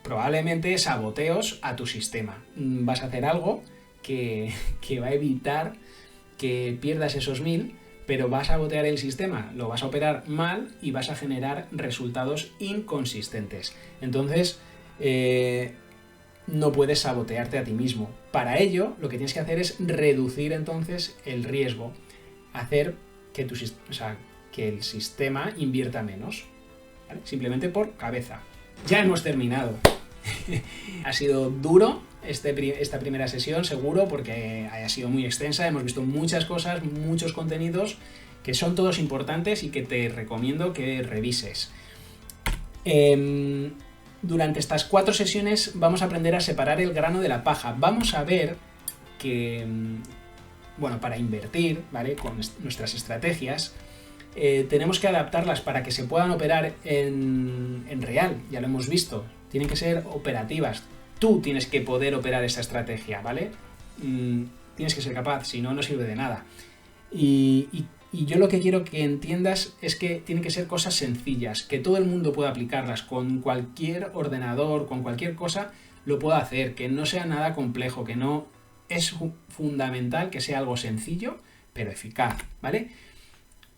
probablemente saboteos a tu sistema. Vas a hacer algo que va a evitar que pierdas esos 1.000, pero vas a sabotear el sistema, lo vas a operar mal y vas a generar resultados inconsistentes. Entonces, no puedes sabotearte a ti mismo. Para ello, lo que tienes que hacer es reducir entonces el riesgo, hacer que que el sistema invierta menos, ¿vale? Simplemente por cabeza. Ya hemos terminado. Ha sido duro esta primera sesión, seguro, porque haya sido muy extensa. Hemos visto muchas cosas, muchos contenidos que son todos importantes y que te recomiendo que revises. Durante estas 4 sesiones vamos a aprender a separar el grano de la paja. Vamos a ver que, bueno, para invertir, ¿vale? Con nuestras estrategias, tenemos que adaptarlas para que se puedan operar en real, ya lo hemos visto. Tienen que ser operativas. Tú tienes que poder operar esa estrategia, ¿vale? Tienes que ser capaz, si no, no sirve de nada. Y yo lo que quiero que entiendas es que tienen que ser cosas sencillas, que todo el mundo pueda aplicarlas con cualquier ordenador, con cualquier cosa, lo pueda hacer, que no sea nada complejo, que no es fundamental que sea algo sencillo, pero eficaz, ¿vale?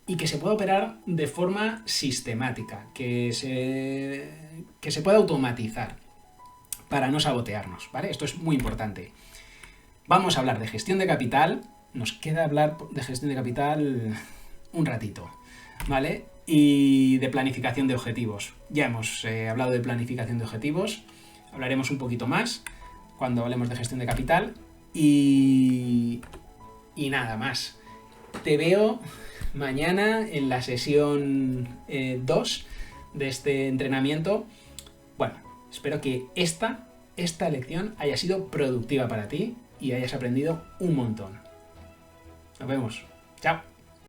Y que se pueda operar de forma sistemática, que se pueda automatizar para no sabotearnos, ¿vale? Esto es muy importante. Vamos a hablar de gestión de capital. Nos queda hablar de gestión de capital un ratito, ¿vale? Y de planificación de objetivos. Ya hemos hablado de planificación de objetivos. Hablaremos un poquito más cuando hablemos de gestión de capital. Y nada más. Te veo mañana en la sesión 2 de este entrenamiento. Bueno, espero que esta lección haya sido productiva para ti y hayas aprendido un montón. Nos vemos. Chao.